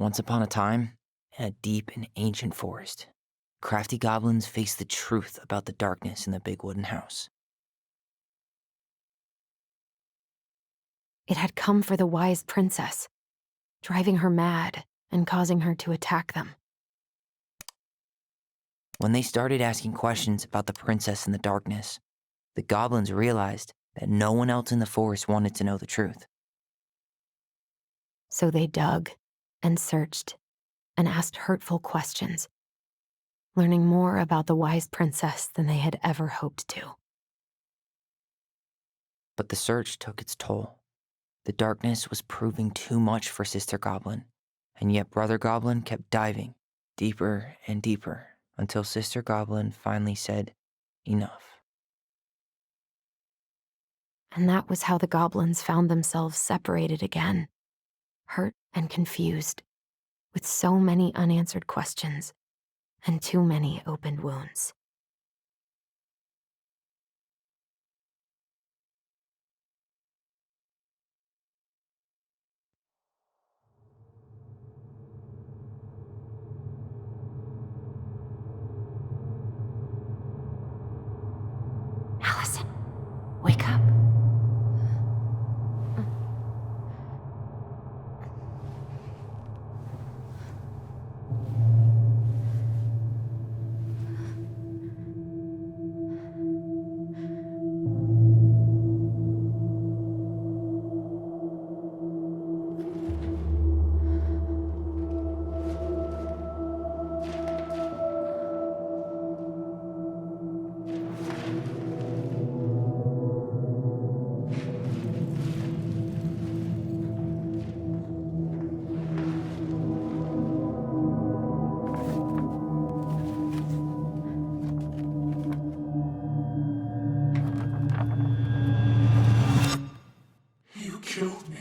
Once upon a time, in a deep and ancient forest, crafty goblins faced the truth about the darkness in the big wooden house. It had come for the wise princess, driving her mad and causing her to attack them. When they started asking questions about the princess in the darkness, the goblins realized that no one else in the forest wanted to know the truth. So they dug and searched and asked hurtful questions, learning more about the wise princess than they had ever hoped to. But the search took its toll. The darkness was proving too much for Sister Goblin, and yet Brother Goblin kept diving deeper and deeper until Sister Goblin finally said, "Enough." And that was how the goblins found themselves separated again, hurt and confused, with so many unanswered questions and too many opened wounds. Alyson, wake up. You killed me.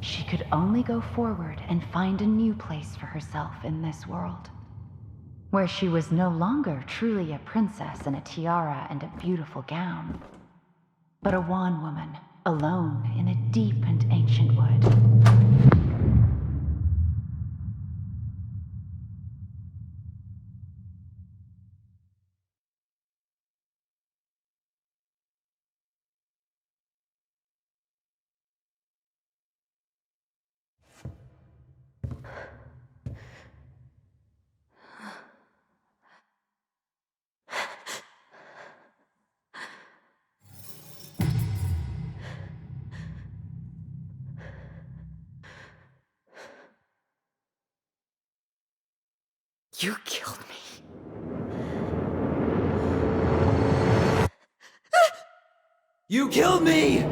She could only go forward and find a new place for herself in this world, where she was no longer truly a princess in a tiara and a beautiful gown, but a wan woman, alone in a deep and ancient wood. You killed me. You killed me!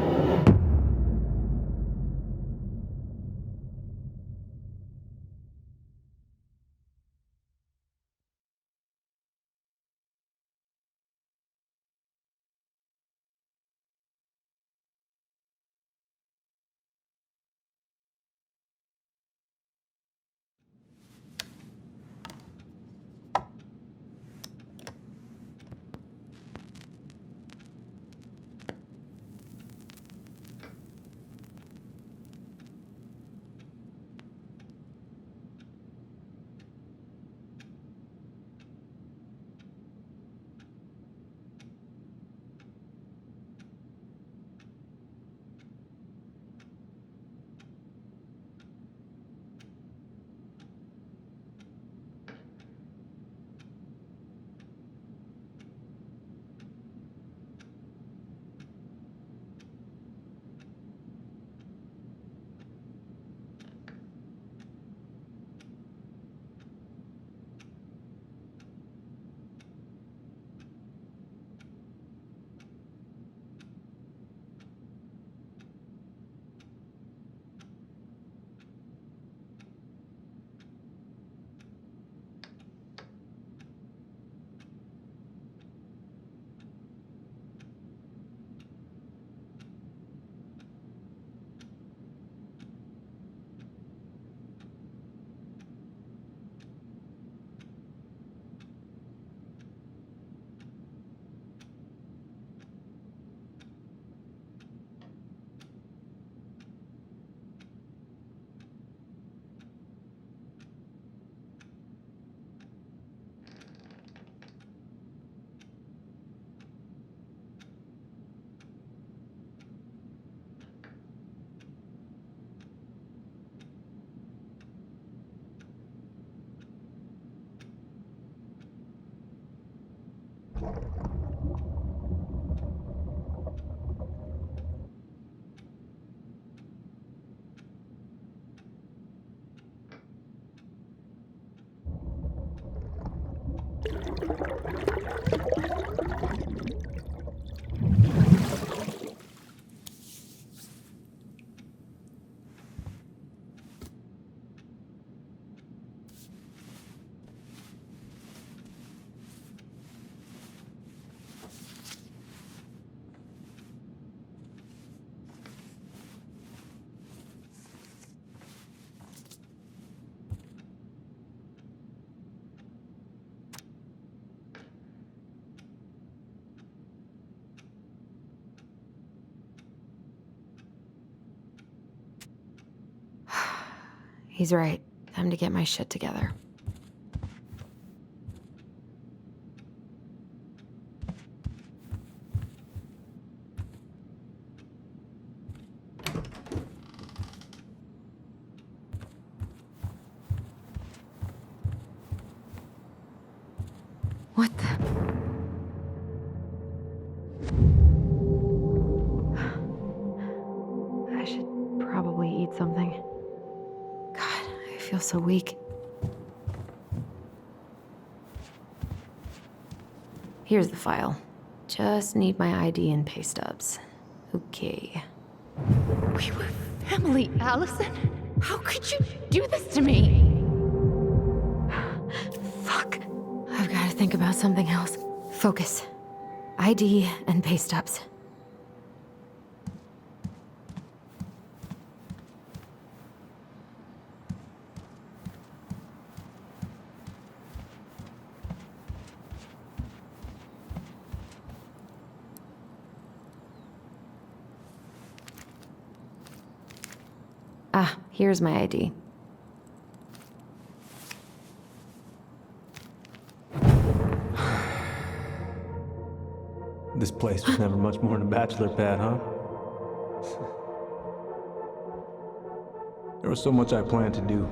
He's right. Time to get my shit together. What the? I should probably eat something. God, I feel so weak. Here's the file. Just need my ID and pay stubs. Okay. We were family, Alyson? How could you do this to me? Fuck. I've got to think about something else. Focus. ID and pay stubs. Ah, here's my ID. This place was never much more than a bachelor pad, huh? There was so much I planned to do.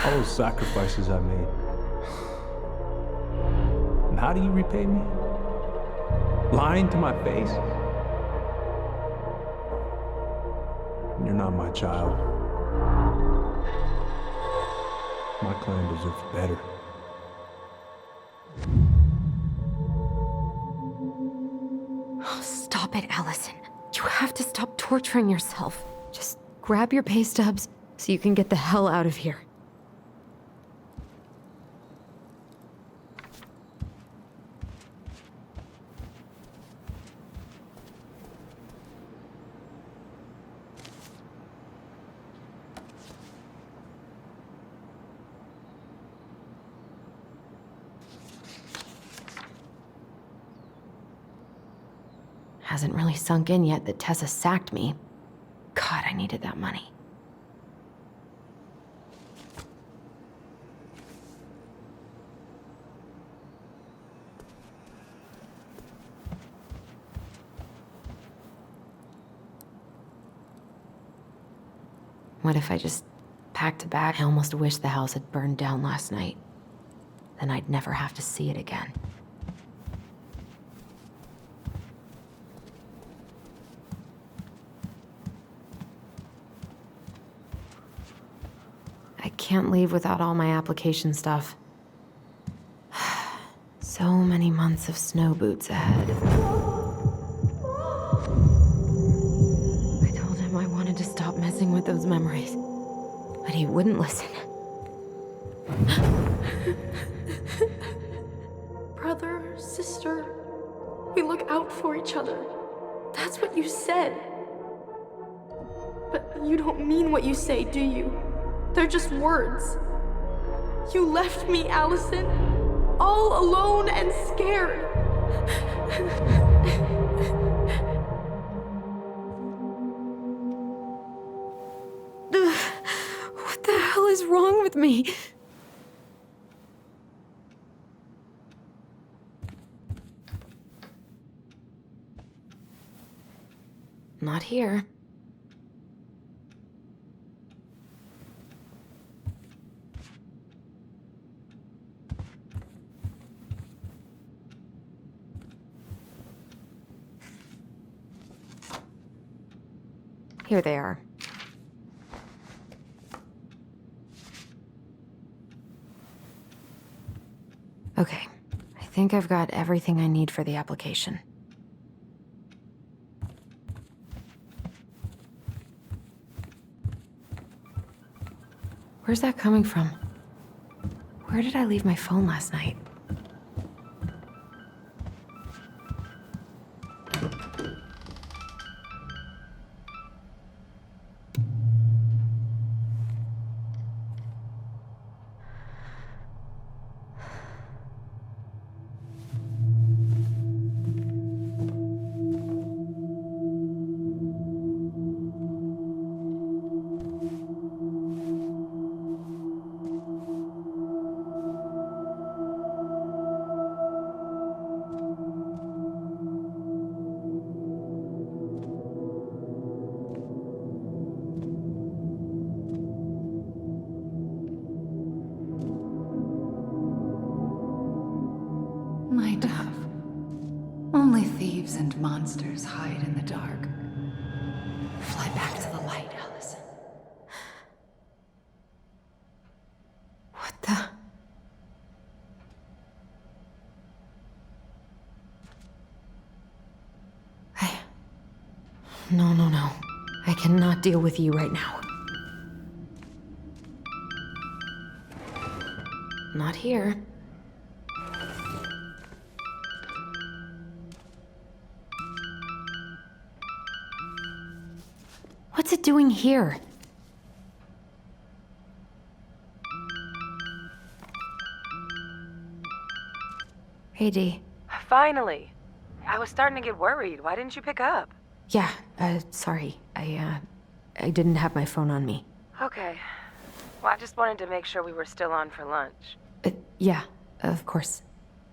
All those sacrifices I made. And how do you repay me? Lying to my face? You're not my child. My clan deserves better. Oh, stop it, Alyson. You have to stop torturing yourself. Just grab your pay stubs so you can get the hell out of here. Hasn't really sunk in yet that Tessa sacked me. God, I needed that money. What if I just packed a bag? I almost wish the house had burned down last night. Then I'd never have to see it again. I can't leave without all my application stuff. So many months of snow boots ahead. I told him I wanted to stop messing with those memories, but he wouldn't listen. Brother, sister, we look out for each other. That's what you said. But you don't mean what you say, do you? They're just words. You left me, Alyson, all alone and scared. What the hell is wrong with me? Not here. Here they are. Okay, I think I've got everything I need for the application. Where's that coming from? Where did I leave my phone last night? My dove. Only thieves and monsters hide in the dark. Fly back to the light, Alyson. What the? No. I cannot deal with you right now. Not here. What's it doing here? Hey, Dee. Finally. I was starting to get worried. Why didn't you pick up? Yeah, sorry. I didn't have my phone on me. Okay. Well, I just wanted to make sure we were still on for lunch. Yeah, of course.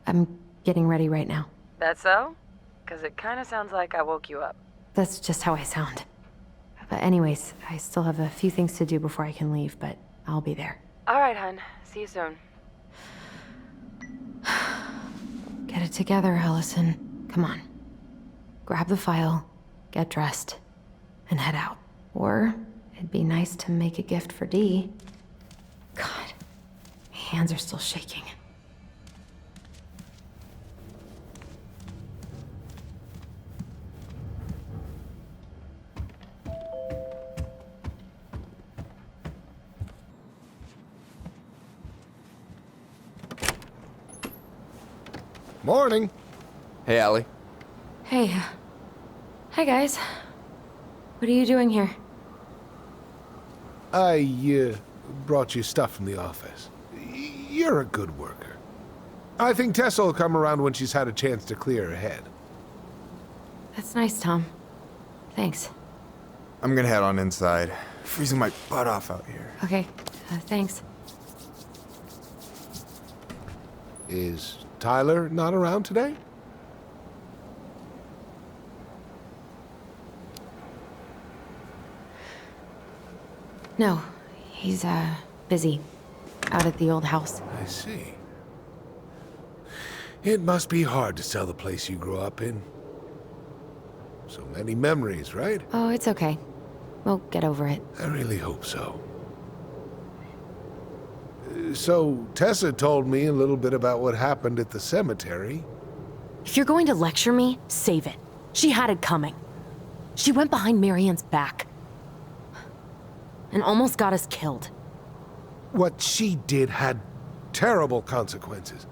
I'm getting ready right now. That so? Because it kind of sounds like I woke you up. That's just how I sound. But anyways, I still have a few things to do before I can leave, but I'll be there. All right, hun. See you soon. Get it together, Alyson. Come on. Grab the file, get dressed, and head out. Or it'd be nice to make a gift for Dee. God, my hands are still shaking. Morning. Hey, Allie. Hey. Hi, guys. What are you doing here? I, brought you stuff from the office. You're a good worker. I think Tessa will come around when she's had a chance to clear her head. That's nice, Tom. Thanks. I'm gonna head on inside. Freezing my butt off out here. Okay, thanks. Is Tyler not around today? No, he's, busy. Out at the old house. I see. It must be hard to sell the place you grew up in. So many memories, right? Oh, it's okay. We'll get over it. I really hope so. So, Tessa told me a little bit about what happened at the cemetery. If you're going to lecture me, save it. She had it coming. She went behind Marianne's back. And almost got us killed. What she did had terrible consequences.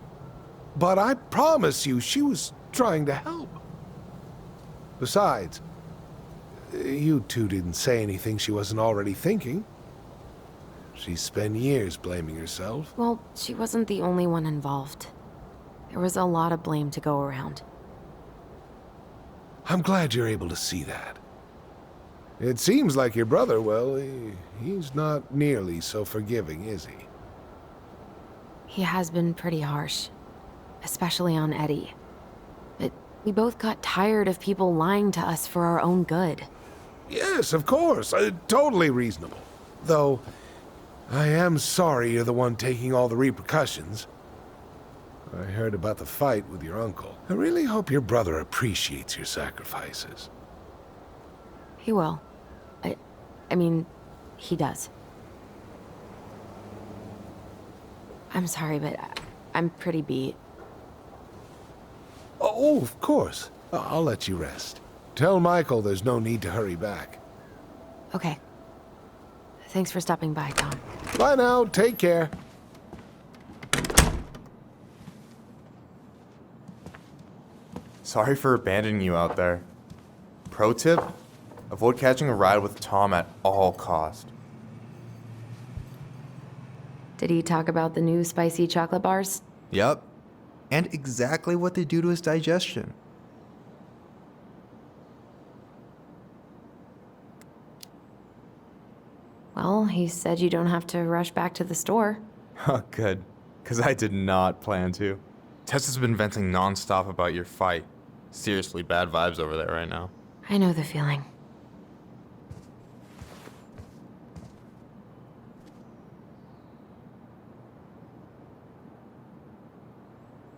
But I promise you, she was trying to help. Besides, you two didn't say anything she wasn't already thinking. She spent years blaming herself. Well, she wasn't the only one involved. There was a lot of blame to go around. I'm glad you're able to see that. It seems like your brother, well, he's not nearly so forgiving, is he? He has been pretty harsh. Especially on Eddie. But we both got tired of people lying to us for our own good. Yes, of course. Totally reasonable. Though, I am sorry you're the one taking all the repercussions. I heard about the fight with your uncle. I really hope your brother appreciates your sacrifices. He will. I mean, he does. I'm sorry, but I'm pretty beat. Oh, of course. I'll let you rest. Tell Michael there's no need to hurry back. Okay. Thanks for stopping by, Tom. Bye now. Take care. Sorry for abandoning you out there. Pro tip? Avoid catching a ride with Tom at all cost. Did he talk about the new spicy chocolate bars? Yep. And exactly what they do to his digestion. Well, he said you don't have to rush back to the store. Oh, good. Because I did not plan to. Tessa's been venting nonstop about your fight. Seriously bad vibes over there right now. I know the feeling.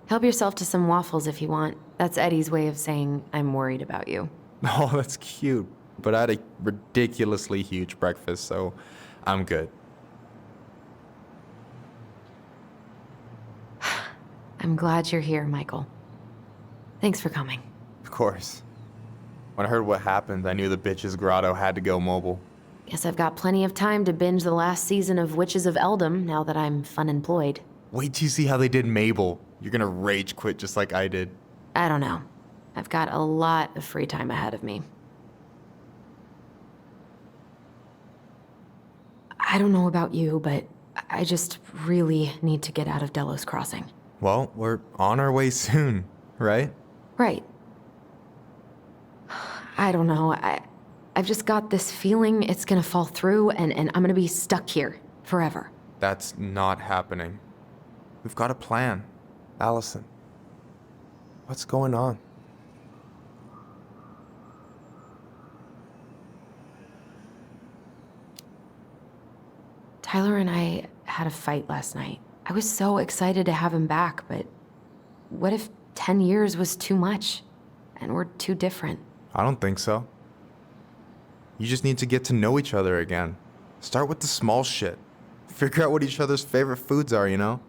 Help yourself to some waffles if you want. That's Eddie's way of saying, I'm worried about you. Oh, that's cute. But I had a ridiculously huge breakfast, so I'm good. I'm glad you're here, Michael. Thanks for coming. Of course. When I heard what happened, I knew the bitch's grotto had to go mobile. Guess I've got plenty of time to binge the last season of Witches of Eldom now that I'm fun-employed. Wait till you see how they did Mabel. You're gonna rage quit just like I did. I don't know. I've got a lot of free time ahead of me. I don't know about you, but I just really need to get out of Delos Crossing. Well, we're on our way soon, right? Right. I don't know. I've just got this feeling it's gonna fall through and I'm gonna be stuck here forever. That's not happening. We've got a plan. Alyson, what's going on? Tyler and I had a fight last night. I was so excited to have him back, but what if 10 years was too much and we're too different? I don't think so. You just need to get to know each other again. Start with the small shit. Figure out what each other's favorite foods are, you know?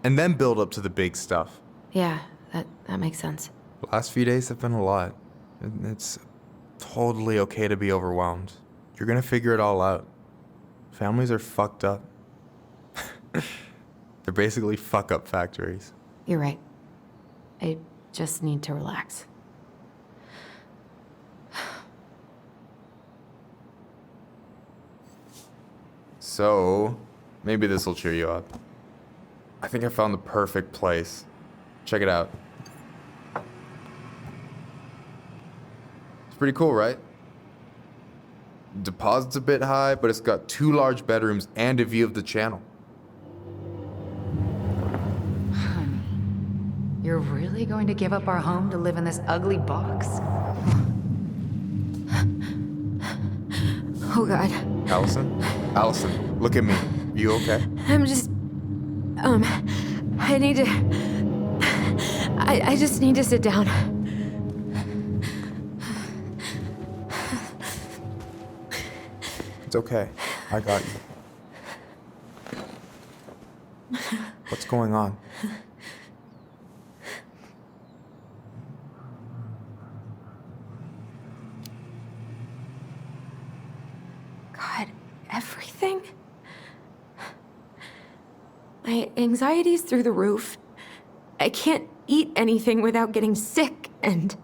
And then build up to the big stuff. Yeah, that makes sense. The last few days have been a lot. It's totally okay to be overwhelmed. You're gonna figure it all out. Families are fucked up. They're basically fuck-up factories. You're right. I just need to relax. So, maybe this'll cheer you up. I think I found the perfect place. Check it out. It's pretty cool, right? Deposit's a bit high, but it's got 2 large bedrooms and a view of the channel. Honey, you're really going to give up our home to live in this ugly box? Oh God. Alyson? Alyson, look at me. You okay? I'm just... I need to... I just need to sit down. It's okay. I got you. What's going on? God, everything? My anxiety's through the roof. I can't eat anything without getting sick, and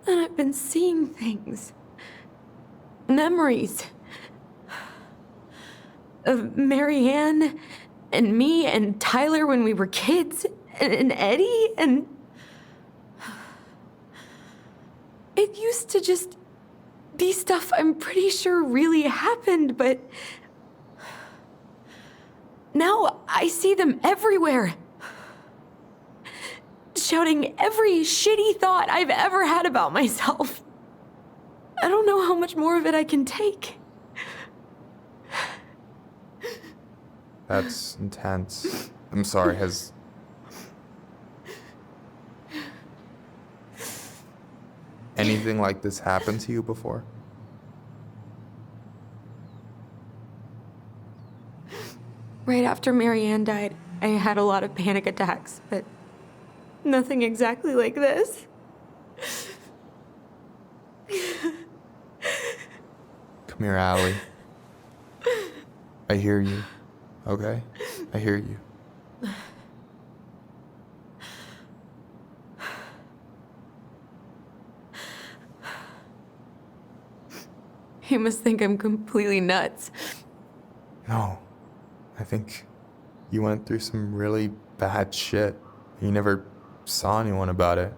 I've been seeing things. Memories. Of Marianne, and me, and Tyler when we were kids, and Eddie, and... It used to just be stuff I'm pretty sure really happened, but... Now I see them everywhere. Shouting every shitty thought I've ever had about myself. I don't know how much more of it I can take. That's intense. I'm sorry, has... anything like this happened to you before? Right after Marianne died, I had a lot of panic attacks, but nothing exactly like this. Come here, Allie. I hear you. Okay? I hear you. You must think I'm completely nuts. No. I think you went through some really bad shit. You never saw anyone about it,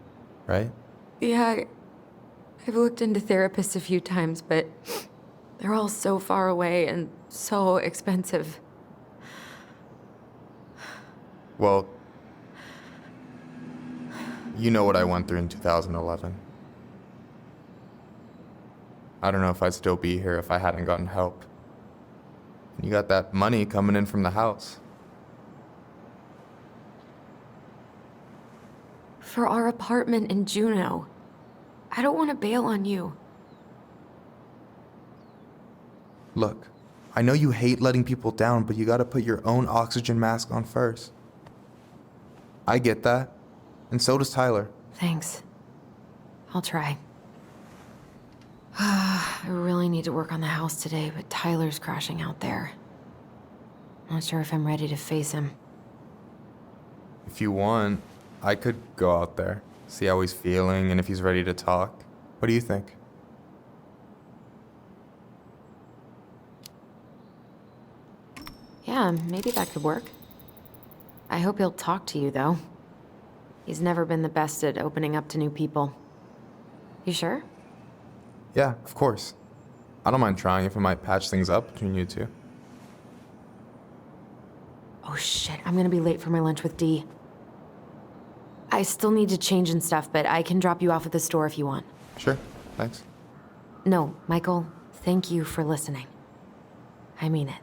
right? Yeah, I've looked into therapists a few times, but they're all so far away and so expensive. Well, you know what I went through in 2011. I don't know if I'd still be here if I hadn't gotten help. And you got that money coming in from the house. For our apartment in Juneau. I don't want to bail on you. Look, I know you hate letting people down, but you gotta put your own oxygen mask on first. I get that, and so does Tyler. Thanks. I'll try. I really need to work on the house today, but Tyler's crashing out there. Not sure if I'm ready to face him. If you want, I could go out there, see how he's feeling, and if he's ready to talk. What do you think? Yeah, maybe that could work. I hope he'll talk to you, though. He's never been the best at opening up to new people. You sure? Yeah, of course. I don't mind trying if it might patch things up between you two. Oh shit, I'm gonna be late for my lunch with Dee. I still need to change and stuff, but I can drop you off at the store if you want. Sure, thanks. No, Michael, thank you for listening. I mean it.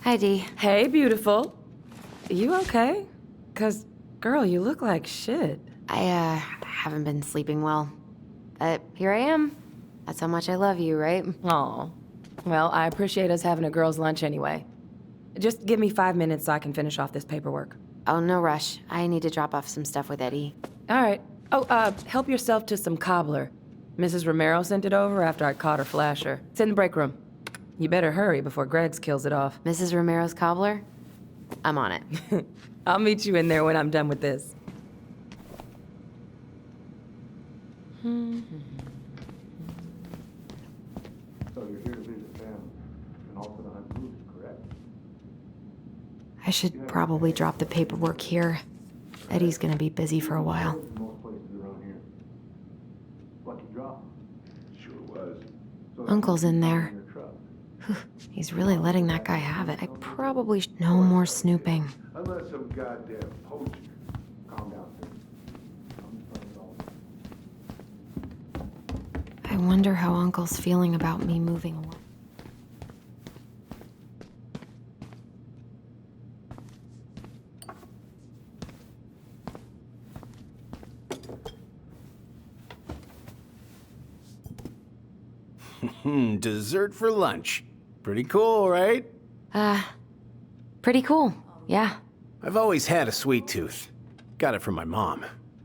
Hi, Dee. Hey, beautiful. You okay? 'Cause, girl, you look like shit. I haven't been sleeping well. But here I am. That's how much I love you, right? Aw. Well, I appreciate us having a girls' lunch anyway. Just give me 5 minutes so I can finish off this paperwork. Oh, no rush. I need to drop off some stuff with Eddie. All right. Oh, help yourself to some cobbler. Mrs. Romero sent it over after I caught her flasher. It's in the break room. You better hurry before Greggs kills it off. Mrs. Romero's cobbler? I'm on it. I'll meet you in there when I'm done with this. So you're here to visit family and also to hunt moose, correct? I should probably drop the paperwork here. Eddie's gonna be busy for a while. Most places around here. Lucky drop. Sure was. Uncle's in there. Your truck. He's really letting that guy have it. I probably no more snooping. Unless some goddamn poacher. Calm down, sir. I'm just playing it all. I wonder how Uncle's feeling about me moving away. Dessert for lunch. Pretty cool, right? Pretty cool. Yeah. I've always had a sweet tooth. Got it from my mom.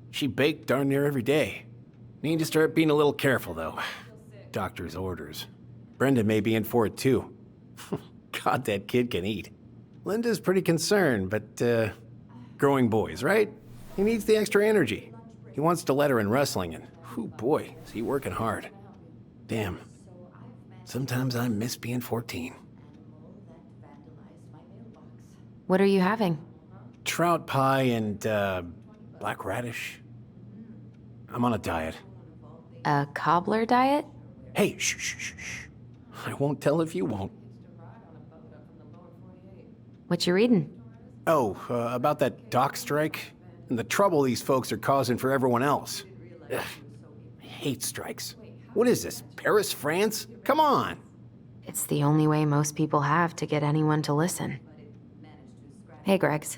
She baked darn near every day. Need to start being a little careful, though. Doctor's orders. Brenda may be in for it, too. God, that kid can eat. Linda's pretty concerned, but, growing boys, right? He needs the extra energy. He wants to let her in wrestling, and, whew, boy, is he working hard. Damn. Sometimes I miss being 14. What are you having? Trout pie and, black radish. I'm on a diet. A cobbler diet? Hey, shh, shh, shh, shh. I won't tell if you won't. What you reading? Oh, about that dock strike and the trouble these folks are causing for everyone else. Ugh, I hate strikes. What is this, Paris, France? Come on! It's the only way most people have to get anyone to listen. Hey, Greggs.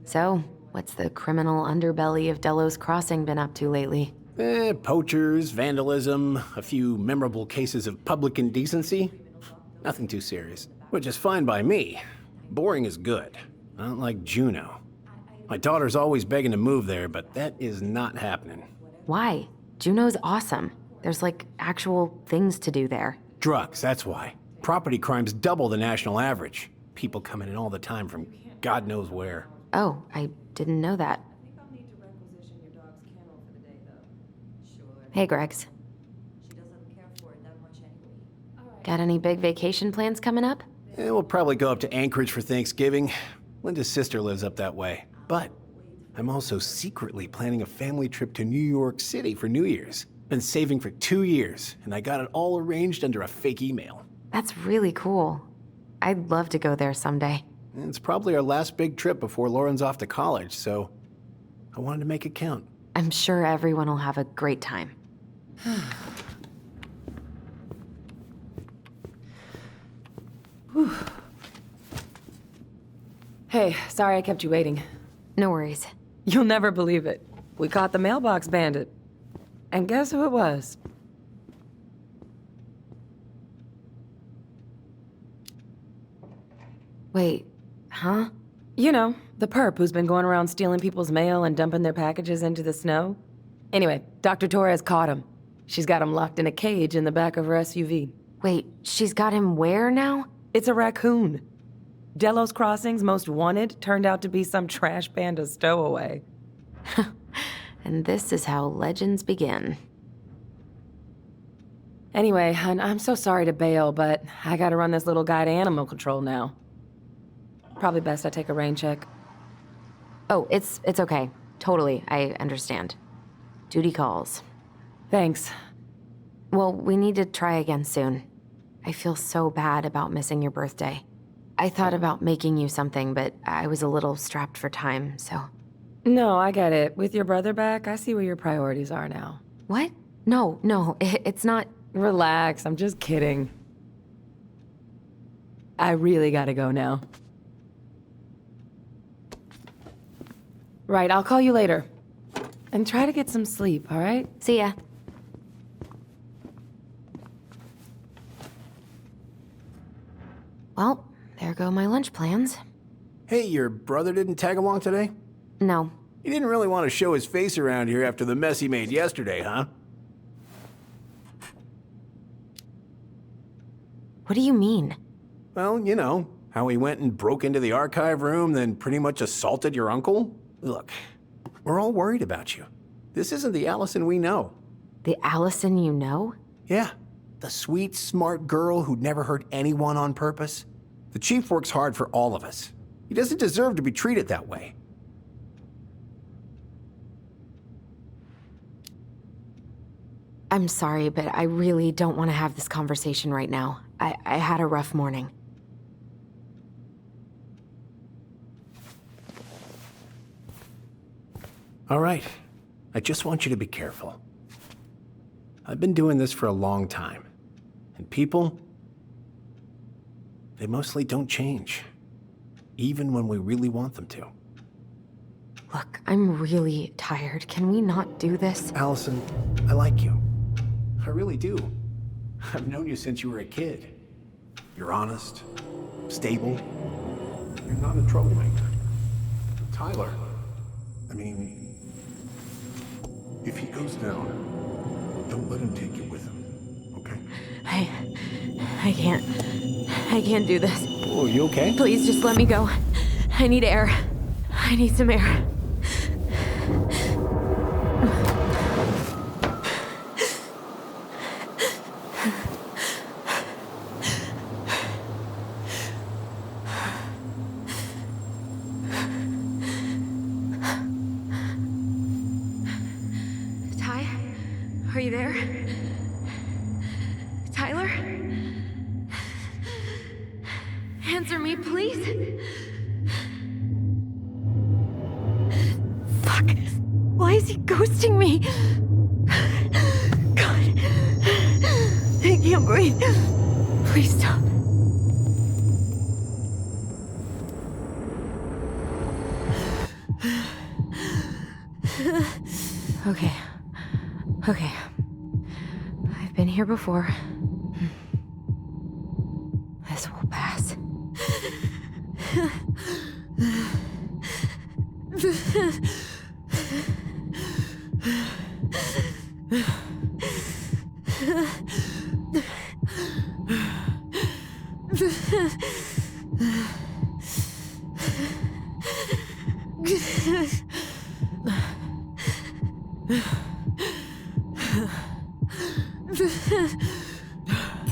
So, what's the criminal underbelly of Delos Crossing been up to lately? Poachers, vandalism, a few memorable cases of public indecency. Nothing too serious, which is fine by me. Boring is good. Not like Juneau. My daughter's always begging to move there, but that is not happening. Why? Juneau's awesome. There's like actual things to do there. Drugs, that's why. Property crime's double the national average. People coming in all the time from God knows where. Oh, I didn't know that. Hey, Greggs. Got any big vacation plans coming up? We'll probably go up to Anchorage for Thanksgiving. Linda's sister lives up that way. But I'm also secretly planning a family trip to New York City for New Year's. Been saving for 2 years, and I got it all arranged under a fake email. That's really cool. I'd love to go there someday. It's probably our last big trip before Lauren's off to college, so I wanted to make it count. I'm sure everyone will have a great time. Hey, sorry I kept you waiting. No worries. You'll never believe it. We caught the mailbox bandit. And guess who it was? Wait, huh? You know, the perp who's been going around stealing people's mail and dumping their packages into the snow. Anyway, Dr. Torres caught him. She's got him locked in a cage in the back of her SUV. Wait, she's got him where now? It's a raccoon. Delos Crossing's most wanted turned out to be some trash panda stowaway. And this is how legends begin. Anyway, I'm so sorry to bail, but I gotta run this little guy to animal control now. Probably best I take a rain check. Oh, it's okay. Totally, I understand. Duty calls. Thanks. Well, we need to try again soon. I feel so bad about missing your birthday. I thought about making you something, but I was a little strapped for time, so... No, I get it. With your brother back, I see where your priorities are now. What? No, it's not... Relax, I'm just kidding. I really gotta go now. Right, I'll call you later. And try to get some sleep, all right? See ya. Well, there go my lunch plans. Hey, your brother didn't tag along today? No. He didn't really want to show his face around here after the mess he made yesterday, huh? What do you mean? Well, you know, how he went and broke into the archive room, then pretty much assaulted your uncle? Look, we're all worried about you. This isn't the Alyson we know. The Alyson you know? Yeah, the sweet, smart girl who'd never hurt anyone on purpose. The chief works hard for all of us. He doesn't deserve to be treated that way. I'm sorry, but I really don't want to have this conversation right now. I had a rough morning. All right. I just want you to be careful. I've been doing this for a long time. And people, they mostly don't change. Even when we really want them to. Look, I'm really tired. Can we not do this? Alyson, I like you. I really do. I've known you since you were a kid. You're honest, stable. You're not a troublemaker. Tyler, I mean, If he goes down, don't let him take you with him, okay? I can't do this. oh, you okay? Please just let me go. I need air. I need some air. you there? Tyler? Answer me, please. Fuck. Why is he ghosting me? God. I can't breathe. Please stop. Okay. Okay. I've been here before. This will pass.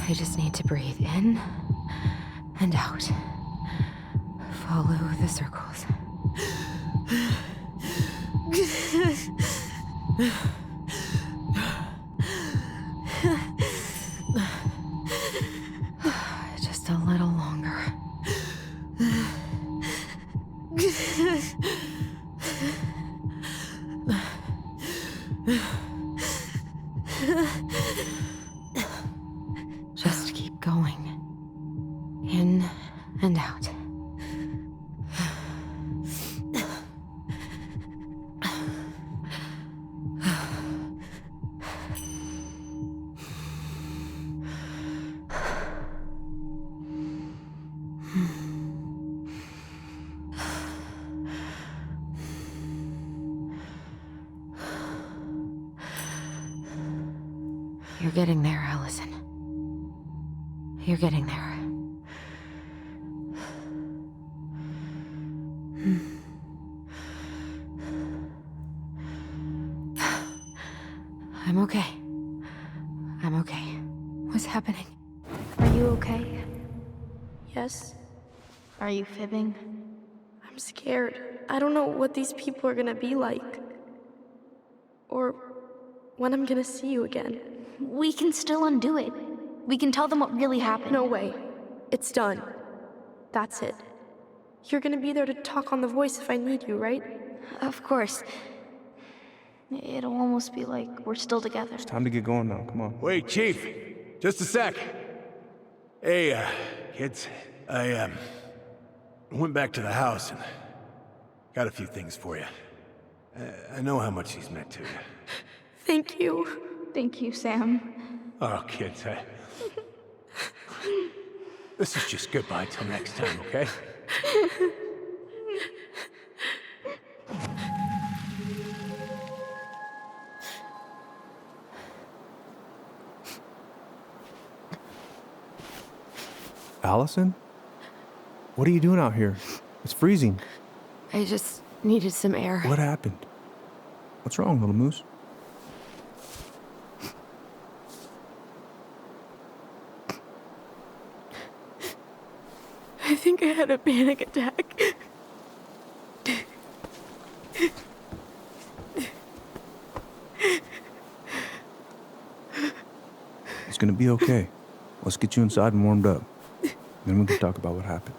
I just need to breathe in and out. Follow the circles. Just a little longer. Just keep going. In and out. You're getting there, Alyson. You're getting there. I'm okay. I'm okay. What's happening? Are you okay? Yes. Are you fibbing? I'm scared. I don't know what these people are gonna be like. Or when I'm gonna see you again. We can still undo it. We can tell them what really happened. No way. It's done. That's it. You're gonna be there to talk on the voice if I need you, right? Of course. It'll almost be like we're still together. It's time to get going now. Come on. Wait, Chief. Just a sec. Hey, kids. I went back to the house and got a few things for you. I know how much these meant to you. Thank you. Thank you, Sam. Oh, kids, this is just goodbye till next time, okay? Alyson? What are you doing out here? It's freezing. I just needed some air. What happened? What's wrong, little moose? I think I had a panic attack. It's gonna be okay. Let's get you inside and warmed up. Then we can talk about what happened.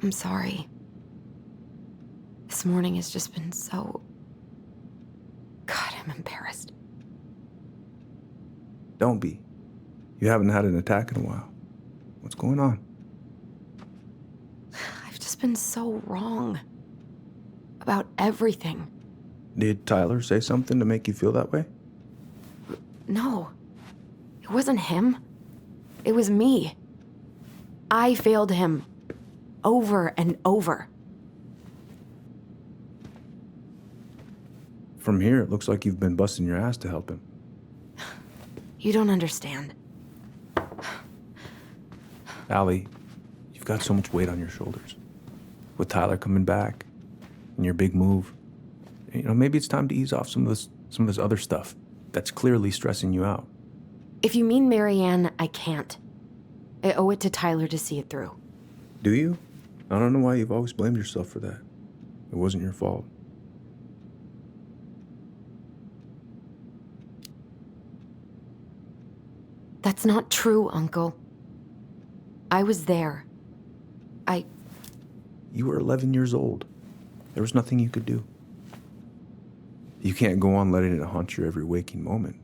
I'm sorry. This morning has just been so... God, I'm embarrassed. Don't be. You haven't had an attack in a while. What's going on? I've just been so wrong. About everything. Did Tyler say something to make you feel that way? No. It wasn't him. It was me. I failed him. Over and over. From here, it looks like you've been busting your ass to help him. You don't understand. Allie, you've got so much weight on your shoulders. with Tyler coming back and your big move, maybe it's time to ease off some of this other stuff that's clearly stressing you out. If you mean Marianne, I can't. I owe it to Tyler to see it through. Do you? I don't know why you've always blamed yourself for that. It wasn't your fault. That's not true, Uncle. I was there. You were 11 years old. There was nothing you could do. You can't go on letting it haunt your every waking moment.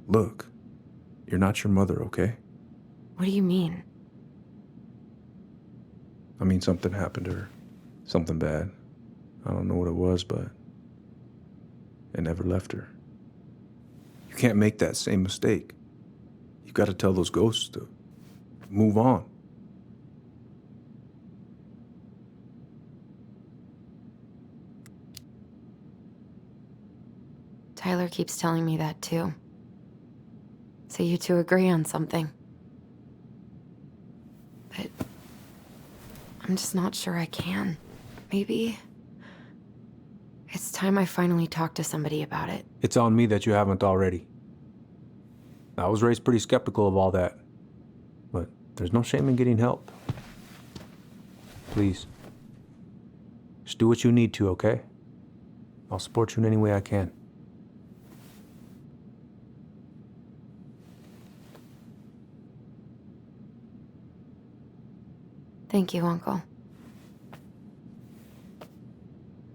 Look, you're not your mother, okay? What do you mean? I mean, something happened to her. Something bad. I don't know what it was, but it never left her. You can't make that same mistake. You've got to tell those ghosts to move on. Tyler keeps telling me that too. So you two agree on something. But I'm just not sure I can. Maybe it's time I finally talk to somebody about it. It's on me that you haven't already. I was raised pretty skeptical of all that. But there's no shame in getting help. Please. Just do what you need to, okay? I'll support you in any way I can. Thank you, Uncle.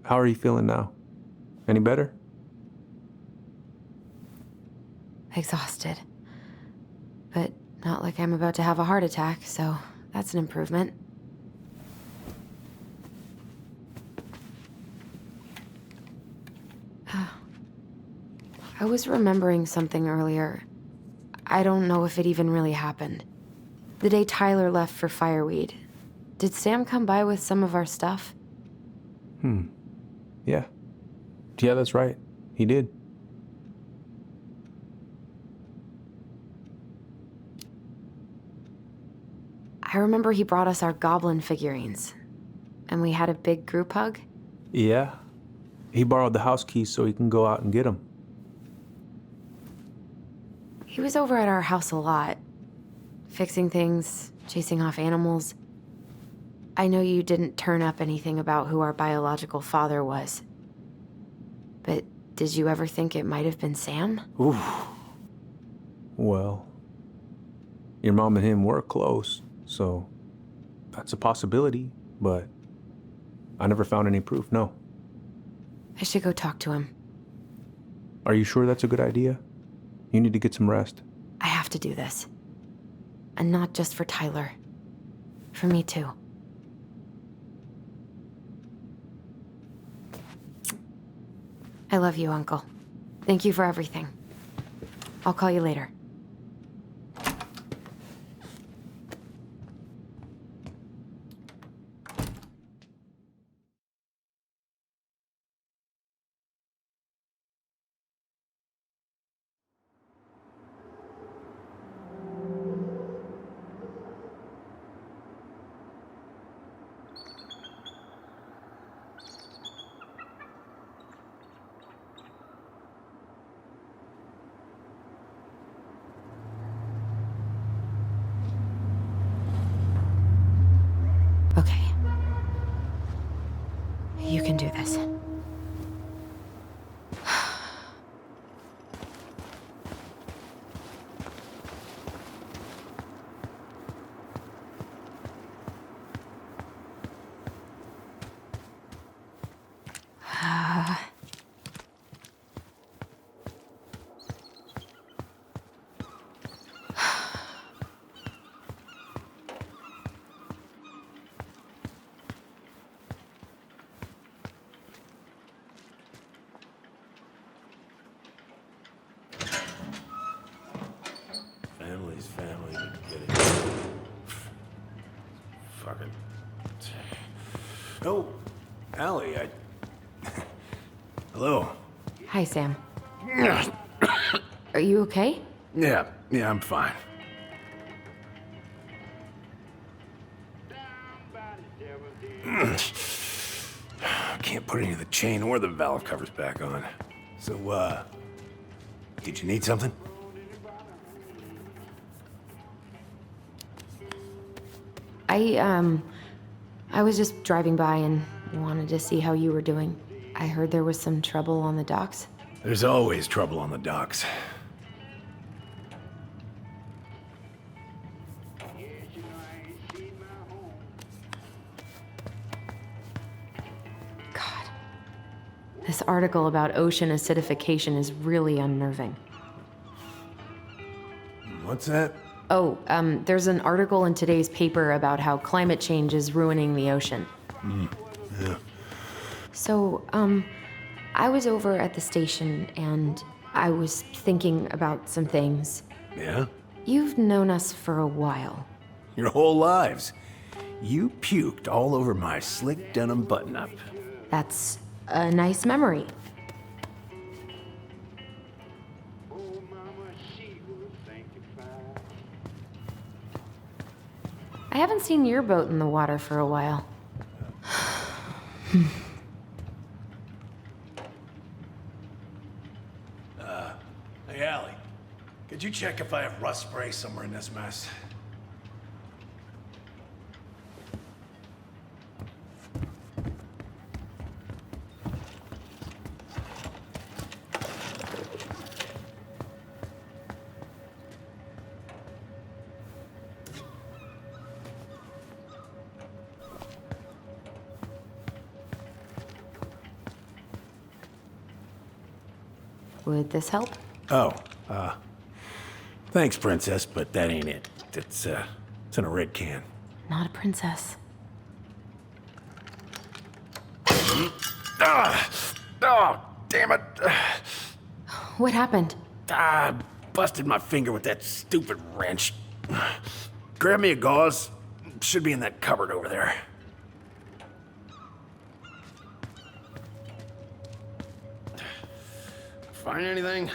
How are you feeling now? Any better? Exhausted. But not like I'm about to have a heart attack, so that's an improvement. I was remembering something earlier. I don't know if it even really happened. The day Tyler left for Fireweed, did Sam come by with some of our stuff? Yeah. Yeah, that's right. He did. I remember he brought us our goblin figurines. And we had a big group hug. Yeah. He borrowed the house keys so he can go out and get them. He was over at our house a lot. Fixing things, chasing off animals. I know you didn't turn up anything about who our biological father was. But did you ever think it might have been Sam? Oof. Well, your mom and him were close, so that's a possibility, but I never found any proof, no. I should go talk to him. Are you sure that's a good idea? You need to get some rest. I have to do this. And not just for Tyler. For me too. I love you, Uncle. Thank you for everything. I'll call you later. Okay. You can do this. Family's family. Get it. Fucking. Oh, Allie, Hello. Hi, Sam. Are you okay? Yeah, I'm fine. Can't put any of the chain or the valve covers back on. So, did you need something? I was just driving by and wanted to see how you were doing. I heard there was some trouble on the docks. There's always trouble on the docks. God. This article about ocean acidification is really unnerving. What's that? Oh, there's an article in today's paper about how climate change is ruining the ocean. Yeah. So, I was over at the station and I was thinking about some things. Yeah? You've known us for a while. Your whole lives. You puked all over my slick denim button-up. That's a nice memory. I haven't seen your boat in the water for a while. Hey, Allie. Could you check if I have rust spray somewhere in this mess? Would this help? Oh, thanks, Princess, but that ain't it. It's in a red can. Not a princess. Oh, damn it. What happened? I busted my finger with that stupid wrench. Grab me a gauze. Should be in that cupboard over there. Find anything?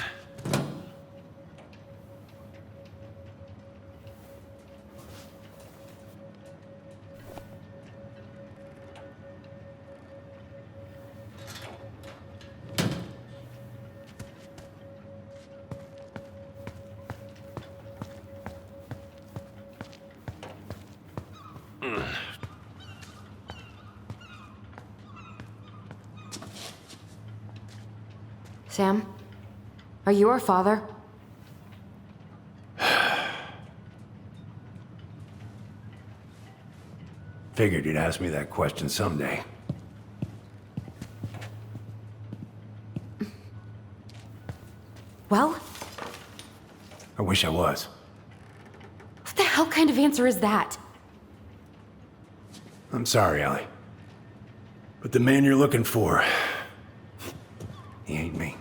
Sam? Are you our father? Figured you'd ask me that question someday. Well? I wish I was. What the hell kind of answer is that? I'm sorry, Allie. But the man you're looking for, he ain't me.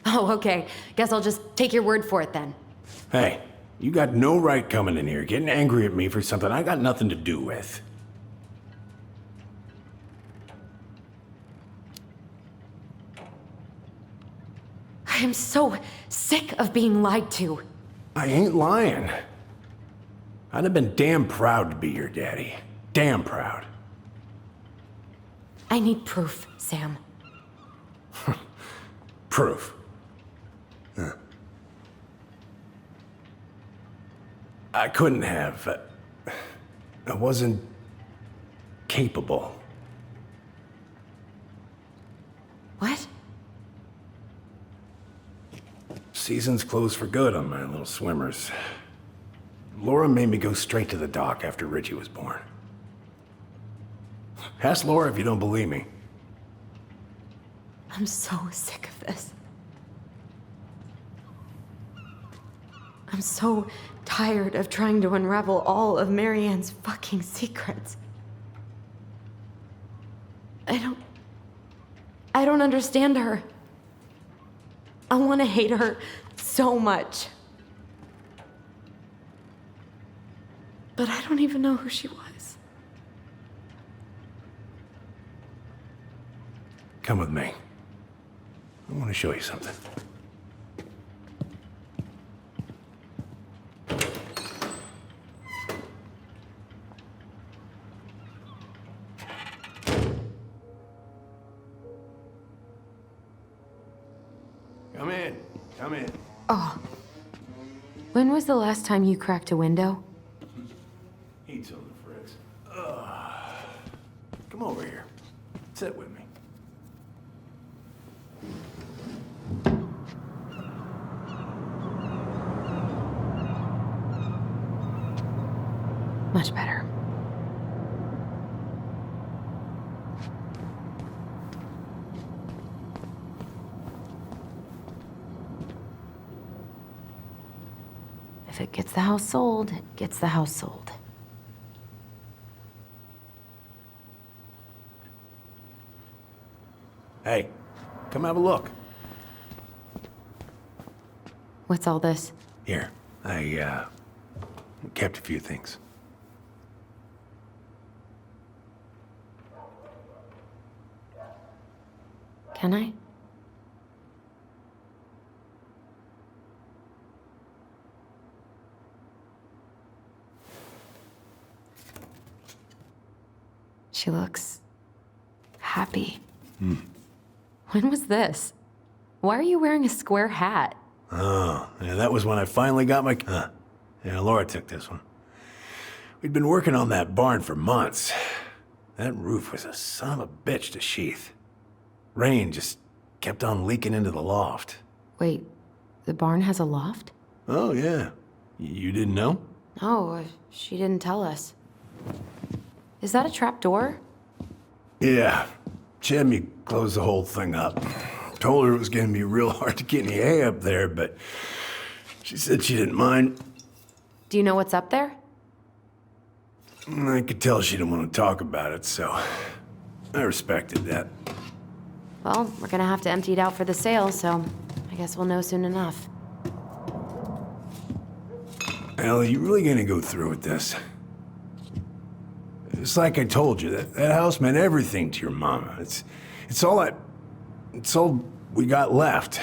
Oh, okay. Guess I'll just take your word for it then. Hey, you got no right coming in here getting angry at me for something I got nothing to do with. I am so sick of being lied to. I ain't lying. I'd have been damn proud to be your daddy. Damn proud. I need proof, Sam. Proof. Huh. I couldn't have. I wasn't capable. What? Season's closed for good on my little swimmers. Laura made me go straight to the dock after Richie was born. Ask Laura if you don't believe me. I'm so sick of this. I'm so tired of trying to unravel all of Marianne's fucking secrets. I don't understand her. I want to hate her so much. But I don't even know who she was. Come with me. I want to show you something. Come in. Oh. When was the last time you cracked a window? Heat's on the fritz. Come over here. Sit with me. Much better. If it gets the house sold, it gets the house sold. Hey, come have a look. What's all this? Here, I kept a few things. Can I? She looks happy. When was this? Why are you wearing a square hat? Oh, yeah, that was when I finally got my... Yeah, Laura took this one. We'd been working on that barn for months. That roof was a son of a bitch to sheath. Rain just kept on leaking into the loft. Wait, the barn has a loft? Oh, yeah. You didn't know? Oh, she didn't tell us. Is that a trap door? Yeah. Jimmy closed the whole thing up. Told her it was gonna be real hard to get any hay up there, but she said she didn't mind. Do you know what's up there? I could tell she didn't want to talk about it, so I respected that. Well, we're gonna have to empty it out for the sale, so I guess we'll know soon enough. Ellie, you really gonna go through with this? It's like I told you, that house meant everything to your mama. It's all we got left.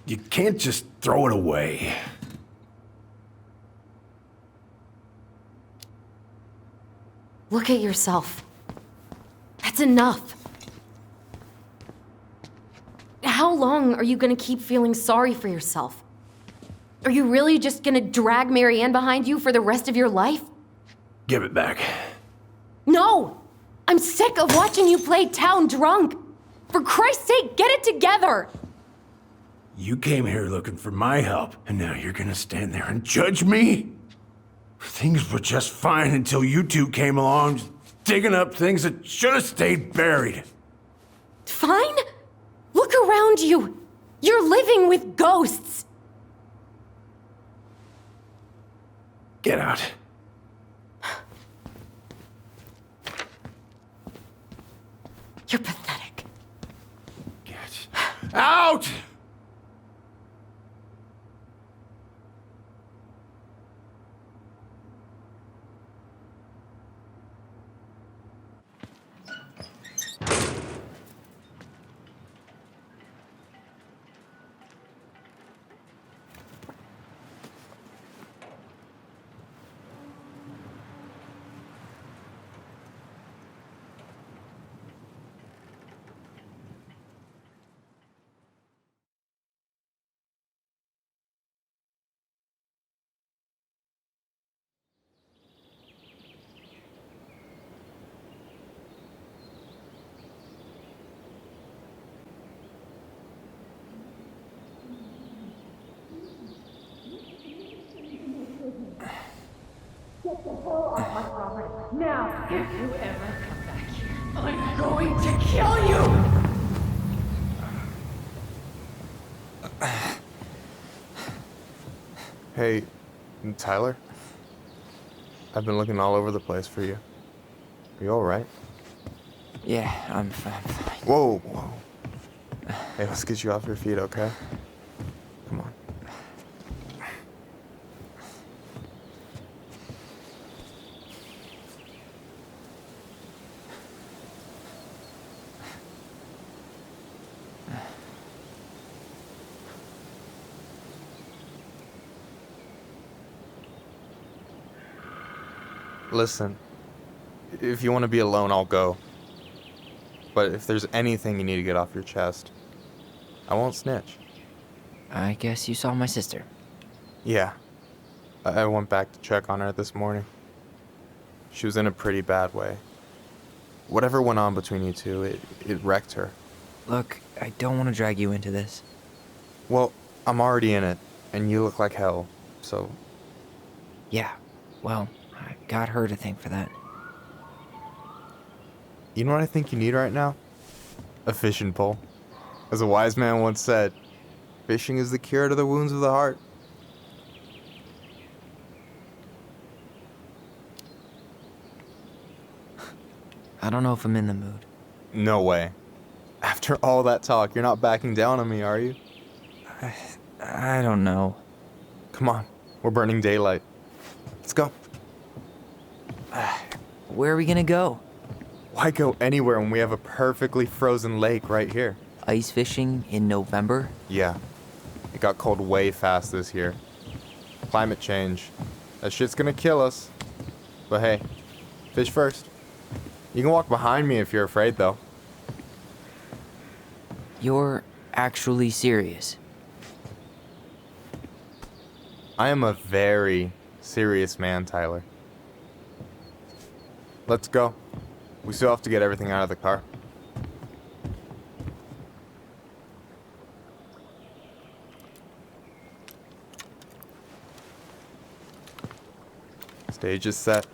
You can't just throw it away. Look at yourself. That's enough. How long are you gonna keep feeling sorry for yourself? Are you really just gonna drag Marianne behind you for the rest of your life? Give it back. No! I'm sick of watching you play town drunk. For Christ's sake, get it together! You came here looking for my help, and now you're gonna stand there and judge me? Things were just fine until you two came along, digging up things that should have stayed buried. Fine? Look around you. You're living with ghosts. Get out. You're pathetic. Get out! Now, if you ever come back here, I'm going to kill you! Hey, Tyler? I've been looking all over the place for you. Are you alright? Yeah, I'm fine. Whoa, whoa. Hey, let's get you off your feet, okay? Come on. Listen, if you want to be alone, I'll go. But if there's anything you need to get off your chest, I won't snitch. I guess you saw my sister. Yeah. I went back to check on her this morning. She was in a pretty bad way. Whatever went on between you two, it wrecked her. Look, I don't want to drag you into this. Well, I'm already in it, and you look like hell, so... Yeah, well, I got her to thank for that. You know what I think you need right now? A fishing pole. As a wise man once said, fishing is the cure to the wounds of the heart. I don't know if I'm in the mood. No way. After all that talk, you're not backing down on me, are you? I don't know. Come on, we're burning daylight. Let's go. Where are we gonna go? Why go anywhere when we have a perfectly frozen lake right here? Ice fishing in November? Yeah. It got cold way fast this year. Climate change. That shit's gonna kill us. But hey, fish first. You can walk behind me if you're afraid, though. You're actually serious? I am a very serious man, Tyler. Let's go. We still have to get everything out of the car. Stage is set.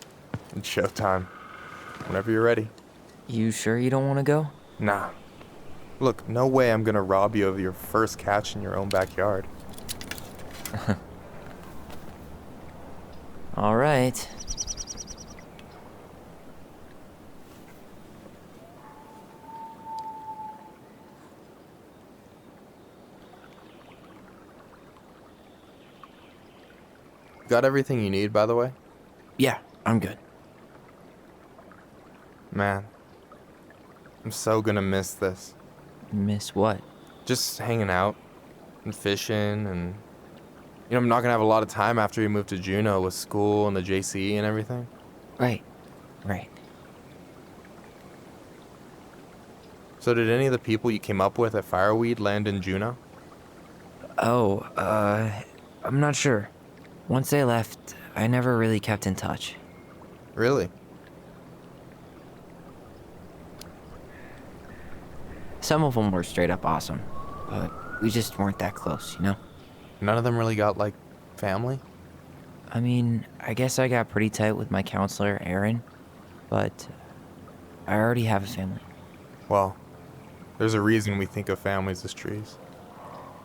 It's showtime. Whenever you're ready. You sure you don't want to go? Nah. Look, no way I'm gonna rob you of your first catch in your own backyard. All right. Got everything you need, by the way? Yeah, I'm good. Man, I'm so gonna miss this. Miss what? Just hanging out and fishing and... You know, I'm not gonna have a lot of time after we move to Juneau with school and the JCE and everything. Right. So did any of the people you came up with at Fireweed land in Juneau? Oh, I'm not sure. Once they left, I never really kept in touch. Really? Some of them were straight up awesome, but we just weren't that close, you know? None of them really got, like, family? I mean, I guess I got pretty tight with my counselor, Aaron, but I already have a family. Well, there's a reason we think of families as trees.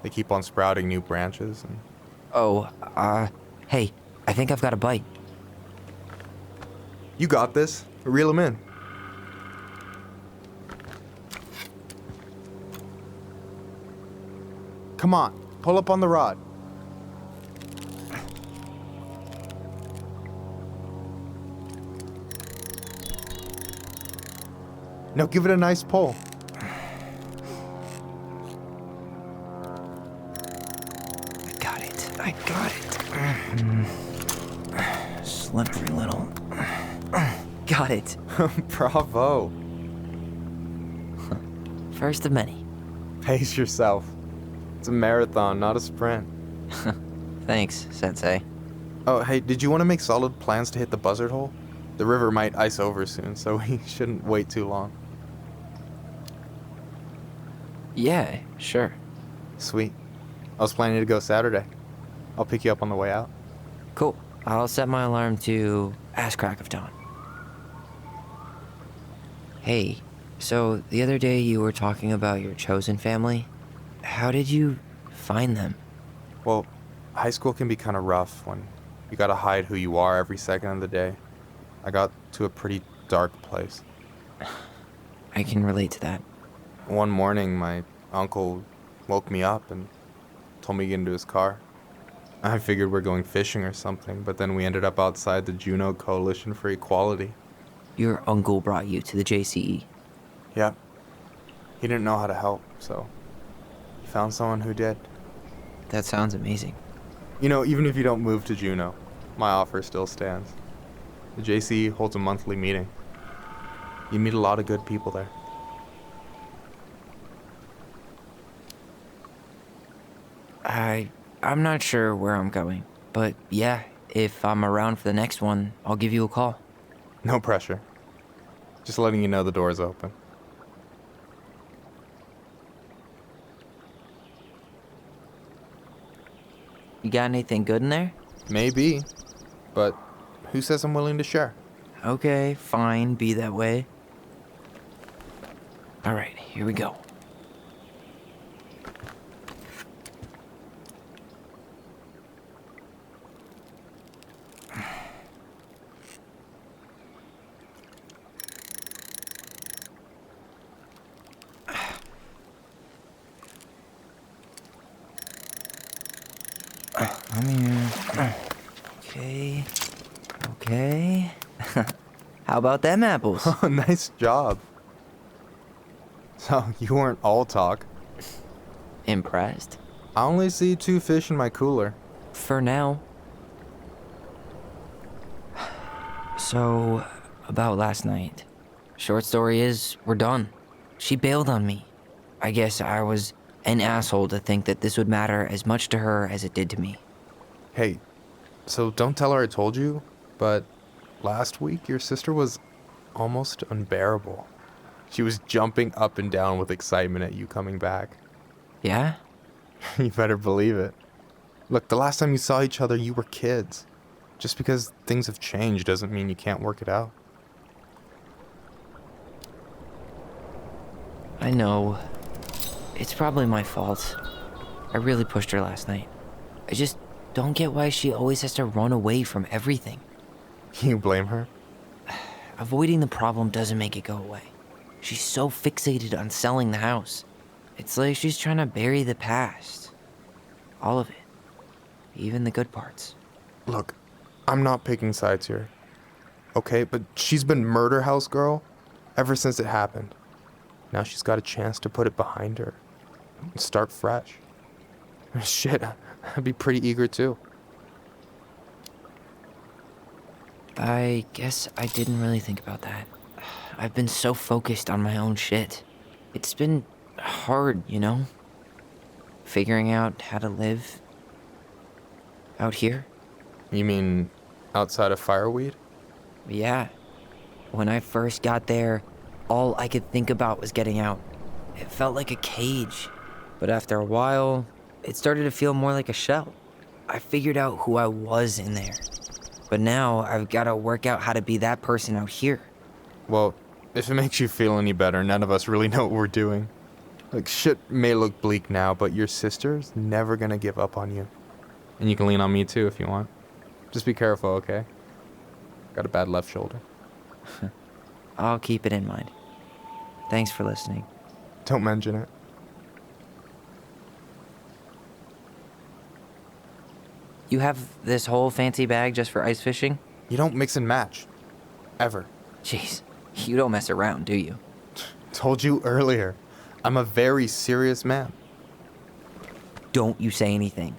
They keep on sprouting new branches and... Oh, hey, I think I've got a bite. You got this. Reel them in. Come on, pull up on the rod. Now give it a nice pull. I got it. Slippery little. Got it. Bravo. First of many. Pace yourself. It's a marathon, not a sprint. Thanks, Sensei. Oh, hey, did you want to make solid plans to hit the buzzard hole? The river might ice over soon, so we shouldn't wait too long. Yeah, sure. Sweet. I was planning to go Saturday. I'll pick you up on the way out. Cool. I'll set my alarm to ass crack of dawn. Hey, so the other day you were talking about your chosen family. How did you find them? Well, high school can be kind of rough when you gotta hide who you are every second of the day. I got to a pretty dark place. I can relate to that. One morning, my uncle woke me up and told me to get into his car. I figured we're going fishing or something, but then we ended up outside the Juneau Coalition for Equality. Your uncle brought you to the JCE. Yep. He didn't know how to help, so he found someone who did. That sounds amazing. You know, even if you don't move to Juneau, my offer still stands. The JCE holds a monthly meeting. You meet a lot of good people there. I'm not sure where I'm going, but yeah, if I'm around for the next one, I'll give you a call. No pressure. Just letting you know the door's open. You got anything good in there? Maybe, but who says I'm willing to share? Okay, fine, be that way. All right, here we go. I'm here. Okay. Okay. How about them apples? Oh, nice job. So, you weren't all talk. Impressed? I only see 2 fish in my cooler. For now. So, about last night. Short story is, we're done. She bailed on me. I guess I was an asshole to think that this would matter as much to her as it did to me. Hey, so don't tell her I told you, but last week your sister was almost unbearable. She was jumping up and down with excitement at you coming back. Yeah? You better believe it. Look, the last time you saw each other, you were kids. Just because things have changed doesn't mean you can't work it out. I know. It's probably my fault. I really pushed her last night. I just don't get why she always has to run away from everything. You blame her? Avoiding the problem doesn't make it go away. She's so fixated on selling the house. It's like she's trying to bury the past. All of it. Even the good parts. Look, I'm not picking sides here. Okay, but she's been murder house girl ever since it happened. Now she's got a chance to put it behind her and start fresh. Shit, I'd be pretty eager too. I guess I didn't really think about that. I've been so focused on my own shit. It's been hard, you know? Figuring out how to live out here. You mean outside of fireweed? Yeah. When I first got there, all I could think about was getting out. It felt like a cage. But after a while, it started to feel more like a shell. I figured out who I was in there. But now I've got to work out how to be that person out here. Well, if it makes you feel any better, none of us really know what we're doing. Like, shit may look bleak now, but your sister's never gonna give up on you. And you can lean on me too if you want. Just be careful, okay? Got a bad left shoulder. I'll keep it in mind. Thanks for listening. Don't mention it. You have this whole fancy bag just for ice fishing? You don't mix and match. Ever. Jeez, you don't mess around, do you? Told you earlier. I'm a very serious man. Don't you say anything.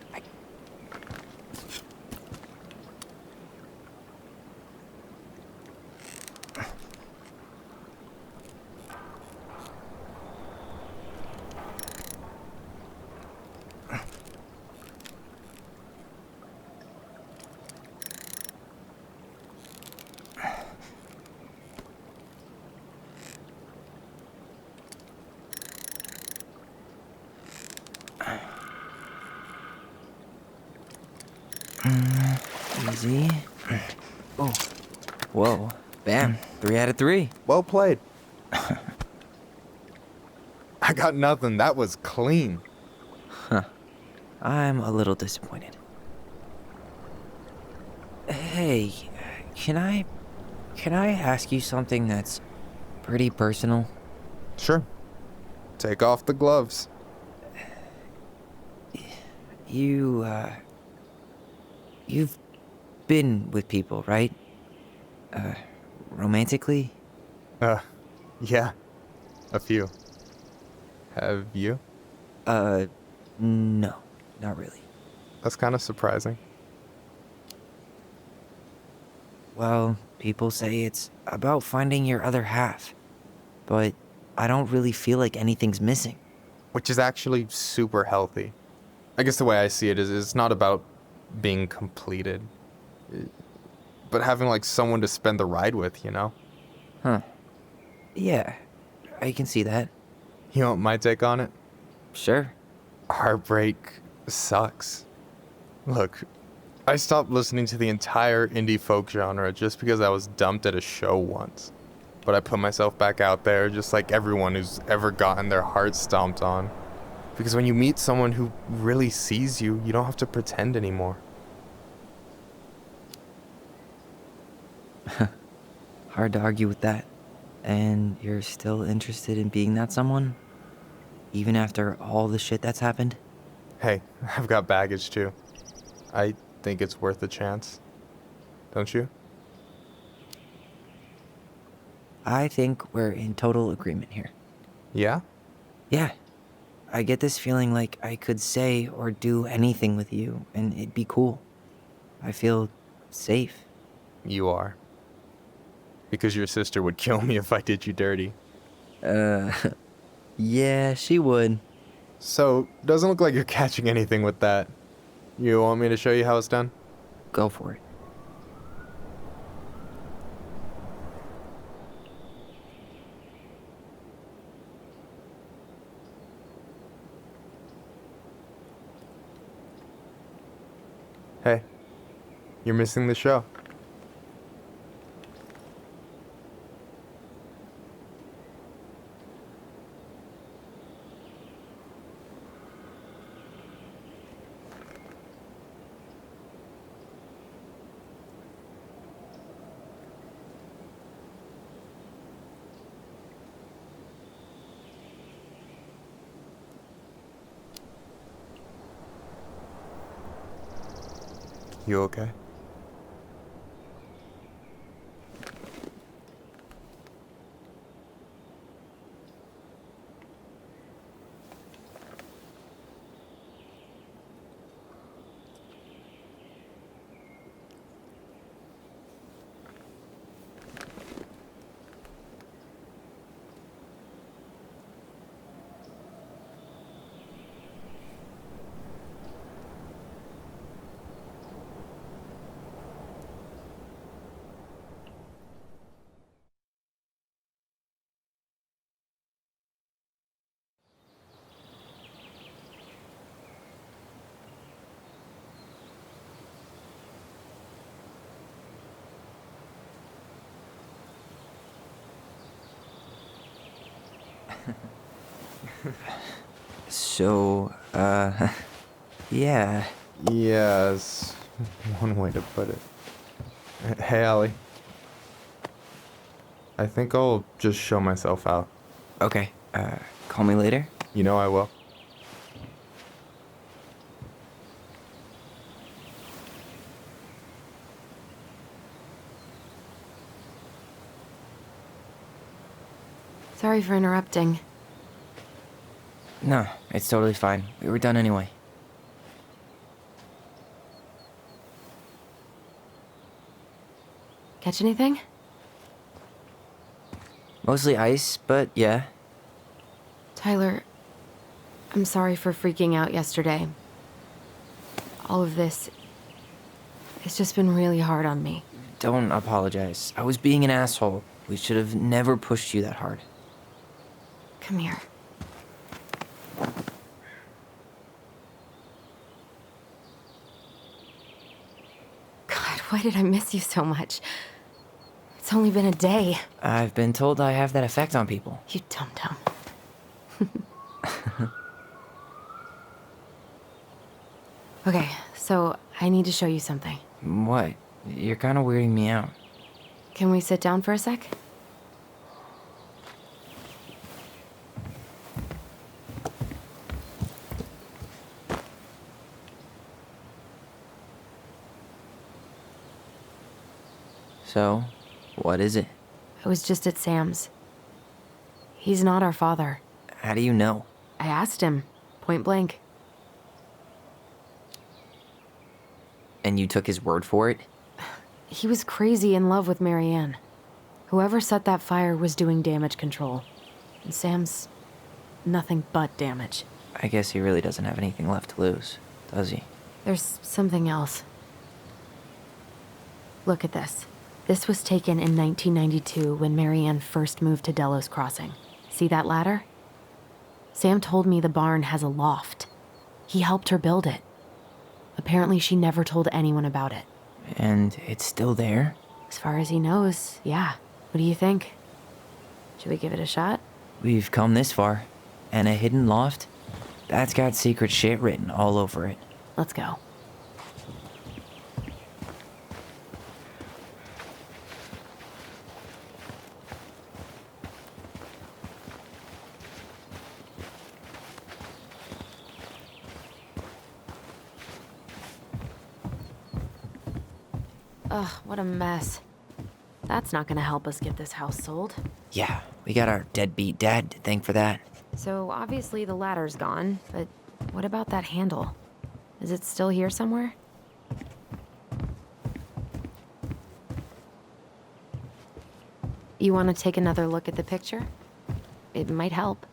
Easy. Oh. Whoa. Bam. 3 out of 3. Well played. I got nothing. That was clean. I'm a little disappointed. Hey, can I ask you something that's pretty personal? Sure. Take off the gloves. You've been with people, right? Romantically? Yeah. A few. Have you? No, not really. That's kind of surprising. Well, people say it's about finding your other half, but I don't really feel like anything's missing. Which is actually super healthy. I guess the way I see it is it's not about being completed, but having like someone to spend the ride with, you know? Huh. Yeah, I can see that. You want my take on it? Sure. Heartbreak sucks. Look, I stopped listening to the entire indie folk genre just because I was dumped at a show once. But I put myself back out there just like everyone who's ever gotten their heart stomped on. Because when you meet someone who really sees you, you don't have to pretend anymore. Hard to argue with that. And you're still interested in being that someone? Even after all the shit that's happened? Hey, I've got baggage too. I think it's worth a chance. Don't you? I think we're in total agreement here. Yeah? Yeah. I get this feeling like I could say or do anything with you, and it'd be cool. I feel safe. You are. Because your sister would kill me if I did you dirty. Yeah, she would. So, doesn't look like you're catching anything with that. You want me to show you how it's done? Go for it. Hey, you're missing the show. You okay? So, yeah. Yes, one way to put it. Hey, Allie. I think I'll just show myself out. Okay, call me later? You know I will. Sorry for interrupting. No, it's totally fine. We were done anyway. Catch anything? Mostly ice, but yeah. Tyler, I'm sorry for freaking out yesterday. All of this, it's just been really hard on me. Don't apologize. I was being an asshole. We should have never pushed you that hard. Come here. God, why did I miss you so much? It's only been a day. I've been told I have that effect on people. You dum-dum. Okay, so I need to show you something. What? You're kind of weirding me out. Can we sit down for a sec? So, what is it? I was just at Sam's. He's not our father. How do you know? I asked him, point blank. And you took his word for it? He was crazy in love with Marianne. Whoever set that fire was doing damage control. And Sam's nothing but damage. I guess he really doesn't have anything left to lose, does he? There's something else. Look at this. This was taken in 1992 when Marianne first moved to Delos Crossing. See that ladder? Sam told me the barn has a loft. He helped her build it. Apparently she never told anyone about it. And it's still there? As far as he knows, yeah. What do you think? Should we give it a shot? We've come this far. And a hidden loft? That's got secret shit written all over it. Let's go. Ugh, what a mess. That's not gonna help us get this house sold. Yeah, we got our deadbeat dad to thank for that. So obviously the ladder's gone, but what about that handle? Is it still here somewhere? You want to take another look at the picture? It might help.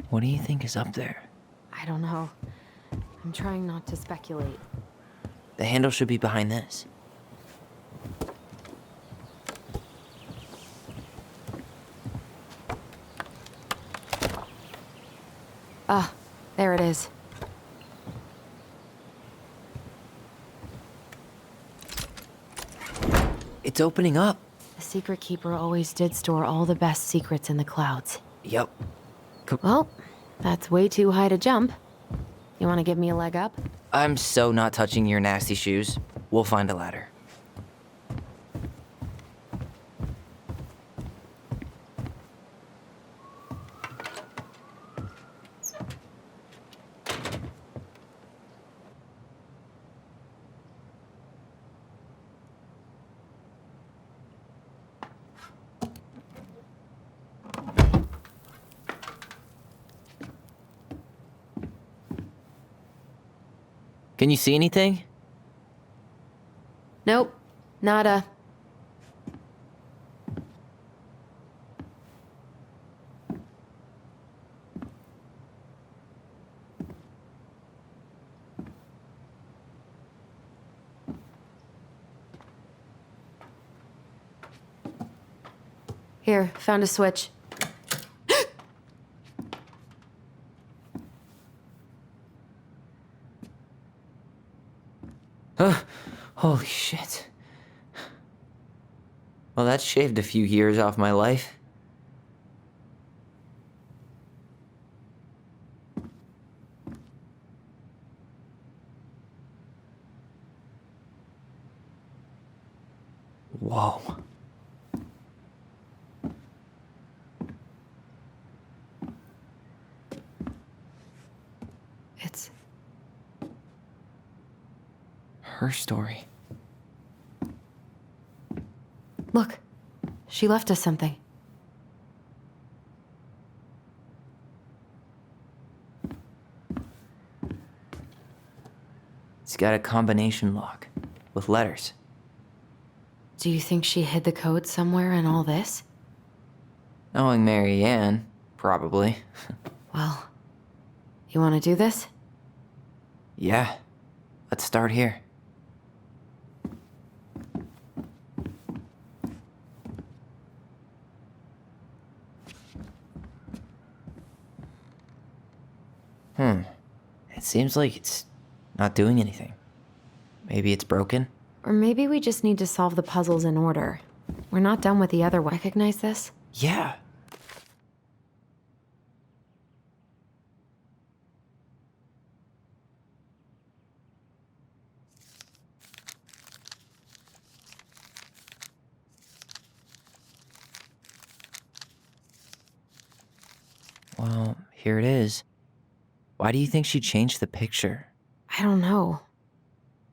What do you think is up there? I don't know. I'm trying not to speculate. The handle should be behind this. Ah, there it is. It's opening up. The secret keeper always did store all the best secrets in the clouds. Yep. Well, that's way too high to jump. You want to give me a leg up? I'm so not touching your nasty shoes. We'll find a ladder. Can you see anything? Nope, nada. Here, found a switch. Holy shit. Well, that shaved a few years off my life. Whoa. It's her story. Look, she left us something. It's got a combination lock with letters. Do you think she hid the code somewhere in all this? Knowing Marianne, probably. Well, you want to do this? Yeah, let's start here. It seems like it's not doing anything. Maybe it's broken? Or maybe we just need to solve the puzzles in order. We're not done with the other one. Recognize this? Yeah. Well, here it is. Why do you think she changed the picture? I don't know.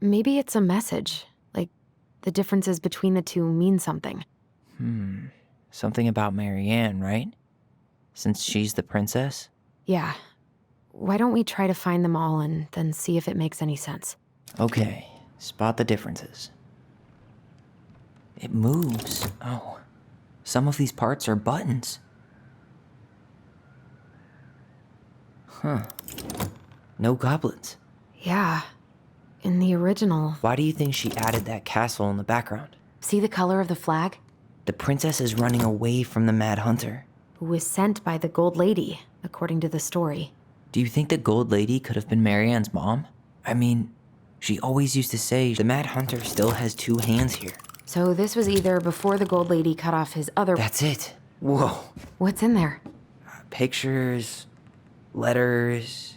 Maybe it's a message. Like, the differences between the two mean something. Something about Marianne, right? Since she's the princess? Yeah. Why don't we try to find them all and then see if it makes any sense? Okay, spot the differences. It moves. Oh, some of these parts are buttons. Huh. No goblins. Yeah. In the original, Why do you think she added that castle in the background? see the color of the flag? The princess is running away from the Mad Hunter. Who was sent by the Gold Lady, according to the story. Do you think the Gold Lady could have been Marianne's mom? I mean, she always used to say the Mad Hunter still has two hands here. So this was either before the Gold Lady cut off his other... That's it. Whoa. What's in there? Pictures, letters.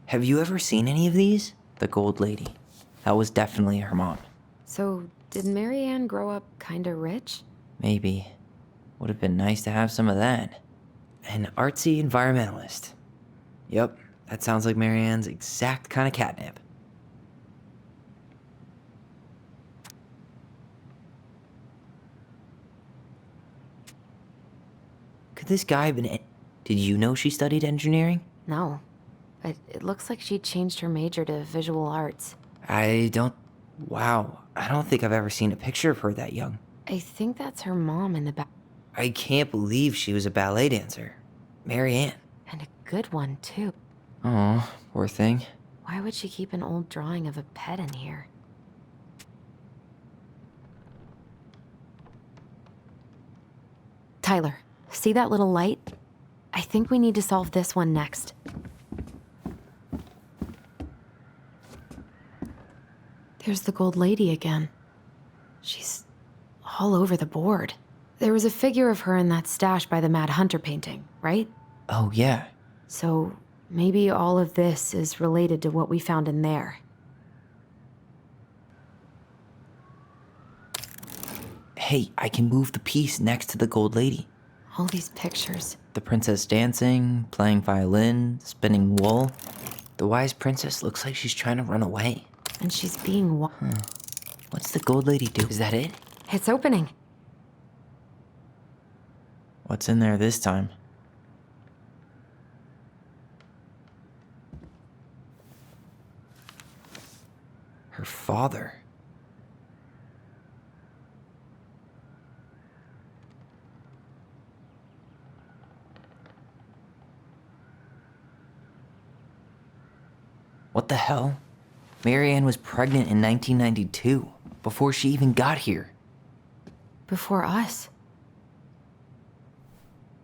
Have you ever seen any of these? The Gold Lady. That was definitely her mom. So, did Marianne grow up kinda rich? Maybe. Would have been nice to have some of that. An artsy environmentalist. Yep, that sounds like Marianne's exact kind of catnip. Could this guy have been... Did you know she studied engineering? No. But it looks like she changed her major to visual arts. Wow, I don't think I've ever seen a picture of her that young. I think that's her mom in the back. I can't believe she was a ballet dancer. Marianne. And a good one, too. Oh, poor thing. Why would she keep an old drawing of a pet in here? Tyler, see that little light? I think we need to solve this one next. There's the Gold Lady again. She's all over the board. There was a figure of her in that stash by the Mad Hunter painting, right? Oh, yeah. So maybe all of this is related to what we found in there. Hey, I can move the piece next to the Gold Lady. All these pictures. The princess dancing, playing violin, spinning wool. The wise princess looks like she's trying to run away. And she's being What's the Gold Lady do? Is that it? It's opening. What's in there this time? Her father. What the hell? Marianne was pregnant in 1992, before she even got here. Before us.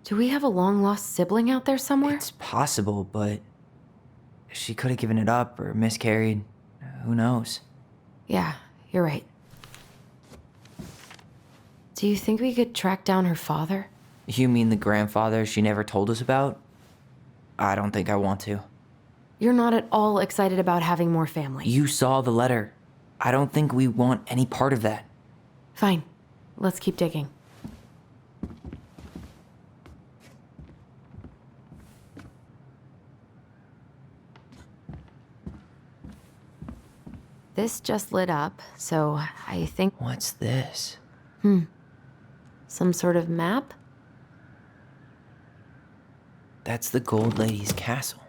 Do we have a long-lost sibling out there somewhere? It's possible, but she could have given it up or miscarried. Who knows? Yeah, you're right. Do you think we could track down her father? You mean the grandfather she never told us about? I don't think I want to. You're not at all excited about having more family. You saw the letter. I don't think we want any part of that. Fine. Let's keep digging. This just lit up, so I think... What's this? Some sort of map? That's the Gold Lady's castle.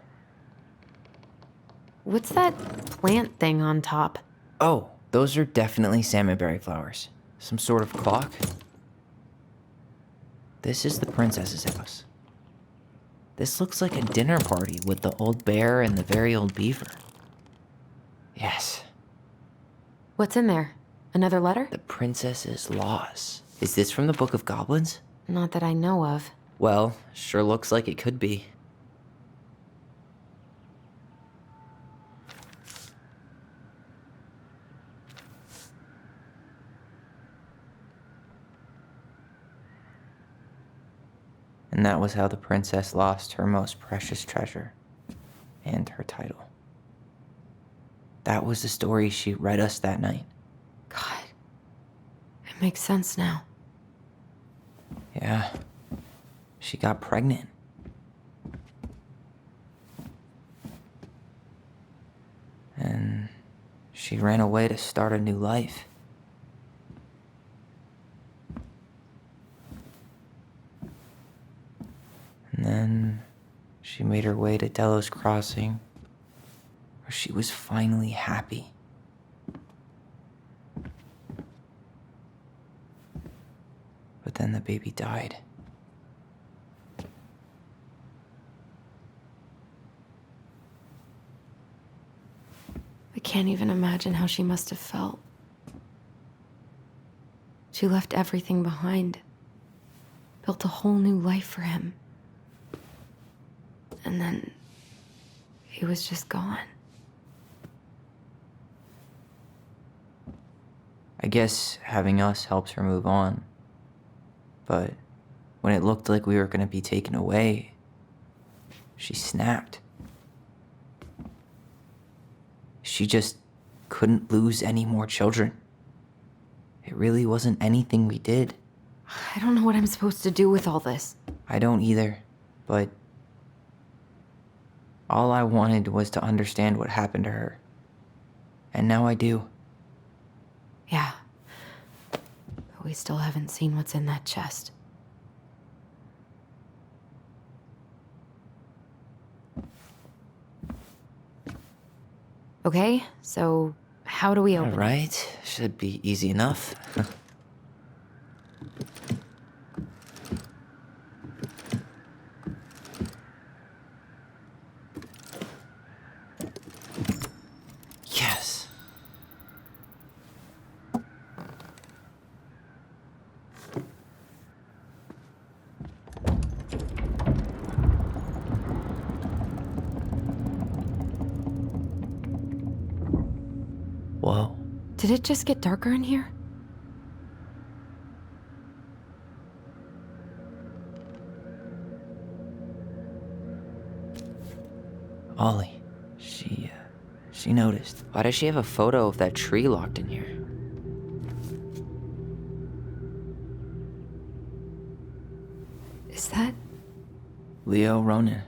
What's that plant thing on top? Oh, those are definitely salmonberry flowers. Some sort of clock. This is the princess's house. This looks like a dinner party with the old bear and the very old beaver. Yes. What's in there? Another letter? The princess's laws. Is this from the Book of Goblins? Not that I know of. Well, sure looks like it could be. And that was how the princess lost her most precious treasure and her title. That was the story she read us that night. God. It makes sense now. Yeah. She got pregnant. And she ran away to start a new life. And then she made her way to Delos Crossing, where she was finally happy. But then the baby died. I can't even imagine how she must have felt. She left everything behind, built a whole new life for him. And then he was just gone. I guess having us helps her move on. But when it looked like we were gonna be taken away, she snapped. She just couldn't lose any more children. It really wasn't anything we did. I don't know what I'm supposed to do with all this. I don't either, but all I wanted was to understand what happened to her. And now I do. Yeah. But we still haven't seen what's in that chest. Okay, so how do we open it? Right, should be easy enough. Yes. Whoa. Did it just get darker in here? Ollie, she noticed. Why does she have a photo of that tree locked in here? Is that... Leo Ronan.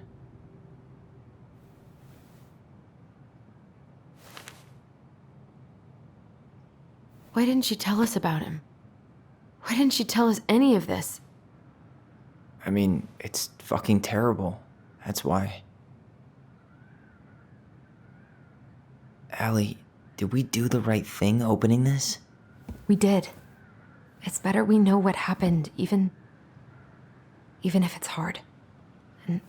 Why didn't she tell us about him? Why didn't she tell us any of this? I mean, it's fucking terrible. That's why. Allie, did we do the right thing opening this? We did. It's better we know what happened, even if it's hard. And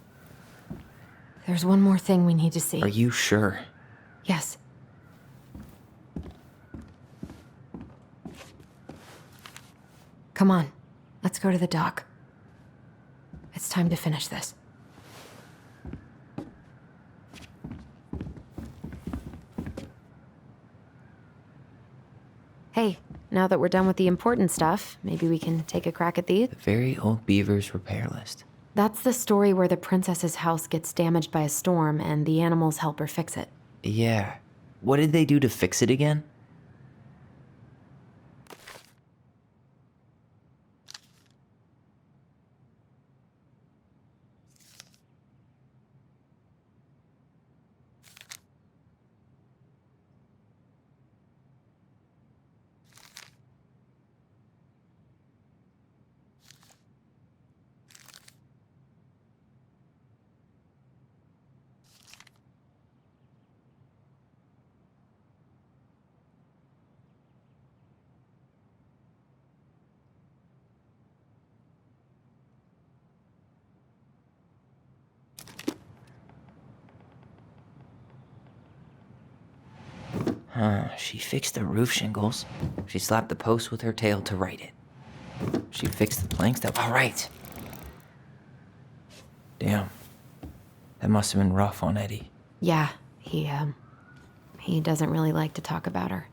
there's one more thing we need to see. Are you sure? Yes. Come on, let's go to the dock. It's time to finish this. Hey, now that we're done with the important stuff, maybe we can take a crack at these? The Very Old Beaver's repair list. That's the story where the princess's house gets damaged by a storm and the animals help her fix it. Yeah. What did they do to fix it again? She fixed the roof shingles. She slapped the post with her tail to right it. She fixed the planks that... All right. Damn. That must have been rough on Eddie. Yeah, he doesn't really like to talk about her.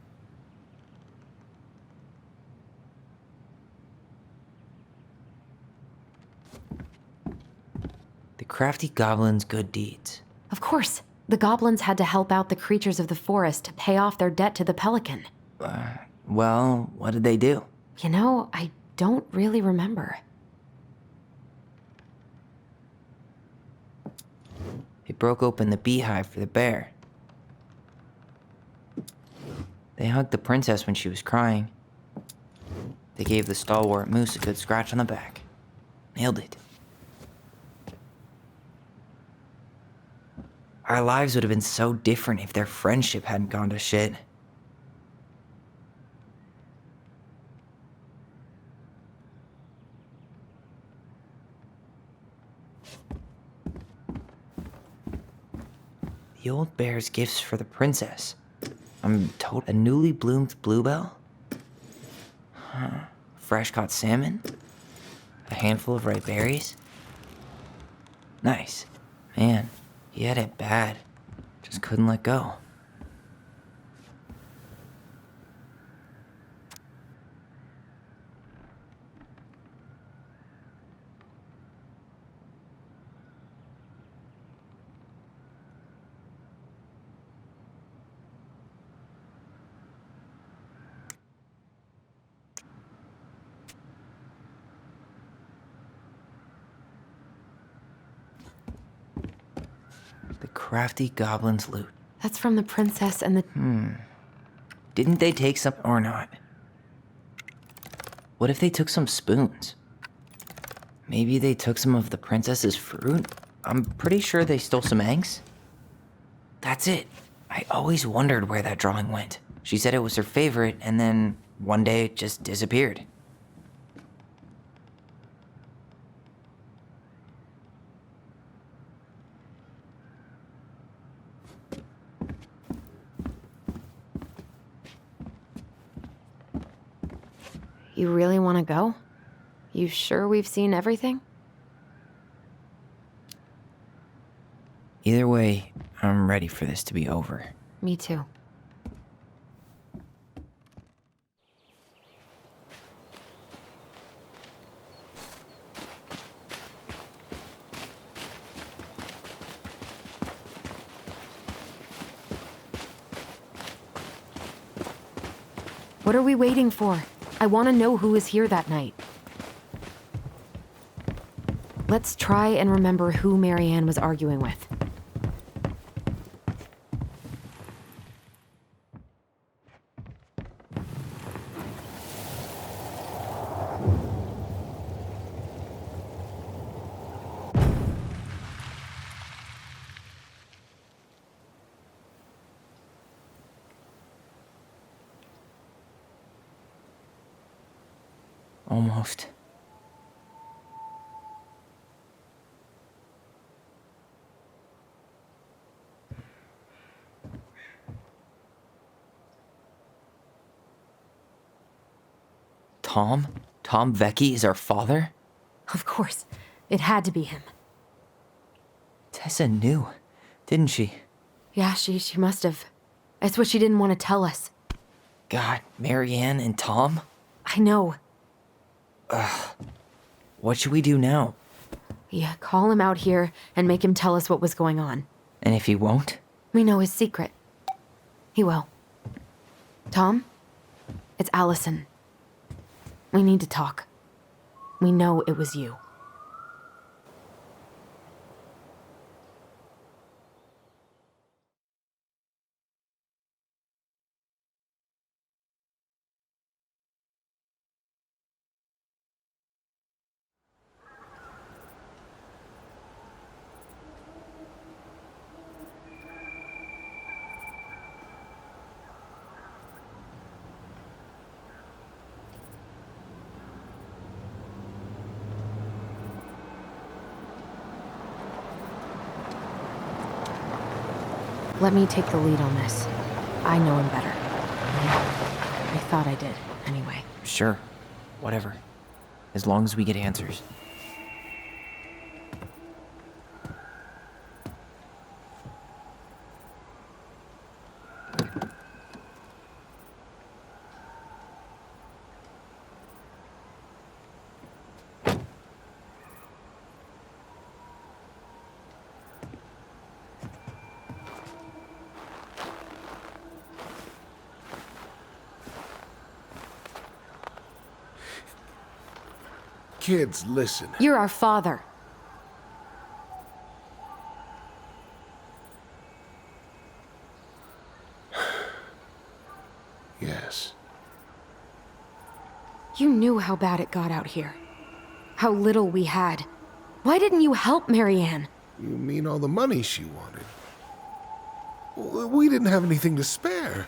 The crafty goblin's good deeds. Of course. The goblins had to help out the creatures of the forest to pay off their debt to the pelican. Well, what did they do? You know, I don't really remember. They broke open the beehive for the bear. They hugged the princess when she was crying. They gave the stalwart moose a good scratch on the back. Nailed it. Our lives would have been so different if their friendship hadn't gone to shit. The old bear's gifts for the princess. I'm told a newly bloomed bluebell? Huh. Fresh caught salmon? A handful of ripe berries? Nice. Man, he had it bad. Just couldn't let go. The crafty goblin's loot. That's from the princess and the... Didn't they take some or not? What if they took some spoons? Maybe they took some of the princess's fruit? I'm pretty sure they stole some eggs. That's it. I always wondered where that drawing went. She said it was her favorite, and then one day it just disappeared. You really want to go? You sure we've seen everything? Either way, I'm ready for this to be over. Me too. What are we waiting for? I want to know who was here that night. Let's try and remember who Marianne was arguing with. Almost. Tom? Tom Vecchi is our father? Of course. It had to be him. Tessa knew, didn't she? Yeah, she must have. It's what she didn't want to tell us. God, Marianne and Tom? I know. What should we do now? Yeah, call him out here and make him tell us what was going on. And if he won't? We know his secret. He will. Tom? It's Alyson. We need to talk. We know it was you. Let me take the lead on this. I know him better. I thought I did, anyway. Sure. Whatever. As long as we get answers. Kids, listen. You're our father. Yes. You knew how bad it got out here. How little we had. Why didn't you help Marianne? You mean all the money she wanted? We didn't have anything to spare.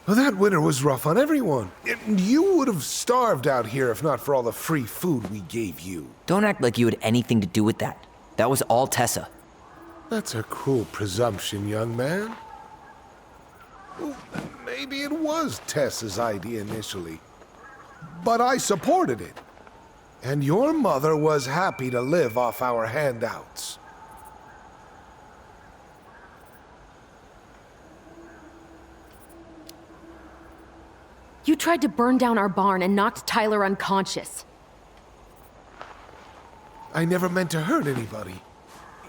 Well, that winter was rough on everyone. You would have starved out here if not for all the free food we gave you. Don't act like you had anything to do with that. That was all Tessa. That's a cruel presumption, young man. Well, maybe it was Tessa's idea initially, but I supported it. And your mother was happy to live off our handouts. You tried to burn down our barn and knocked Tyler unconscious. I never meant to hurt anybody.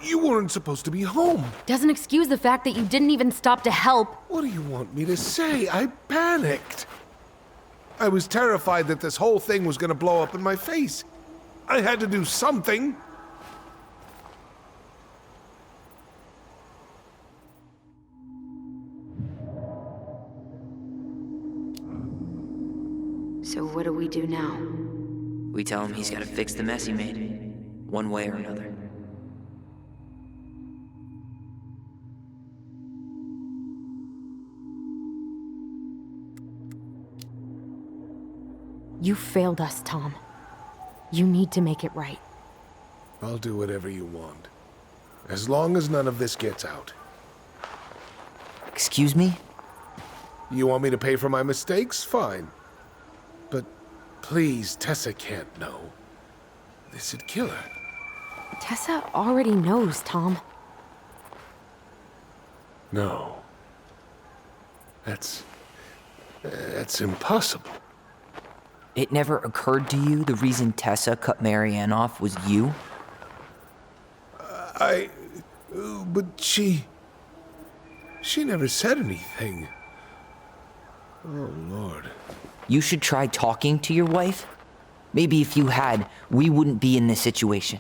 You weren't supposed to be home. Doesn't excuse the fact that you didn't even stop to help. What do you want me to say? I panicked. I was terrified that this whole thing was going to blow up in my face. I had to do something. So what do we do now? We tell him he's got to fix the mess he made, one way or another. You failed us, Tom. You need to make it right. I'll do whatever you want. As long as none of this gets out. Excuse me? You want me to pay for my mistakes? Fine. But please, Tessa can't know. This'd kill her. Tessa already knows, Tom. No. That's impossible. It never occurred to you the reason Tessa cut Marianne off was you? But she never said anything. Oh, Lord. You should try talking to your wife. Maybe if you had, we wouldn't be in this situation.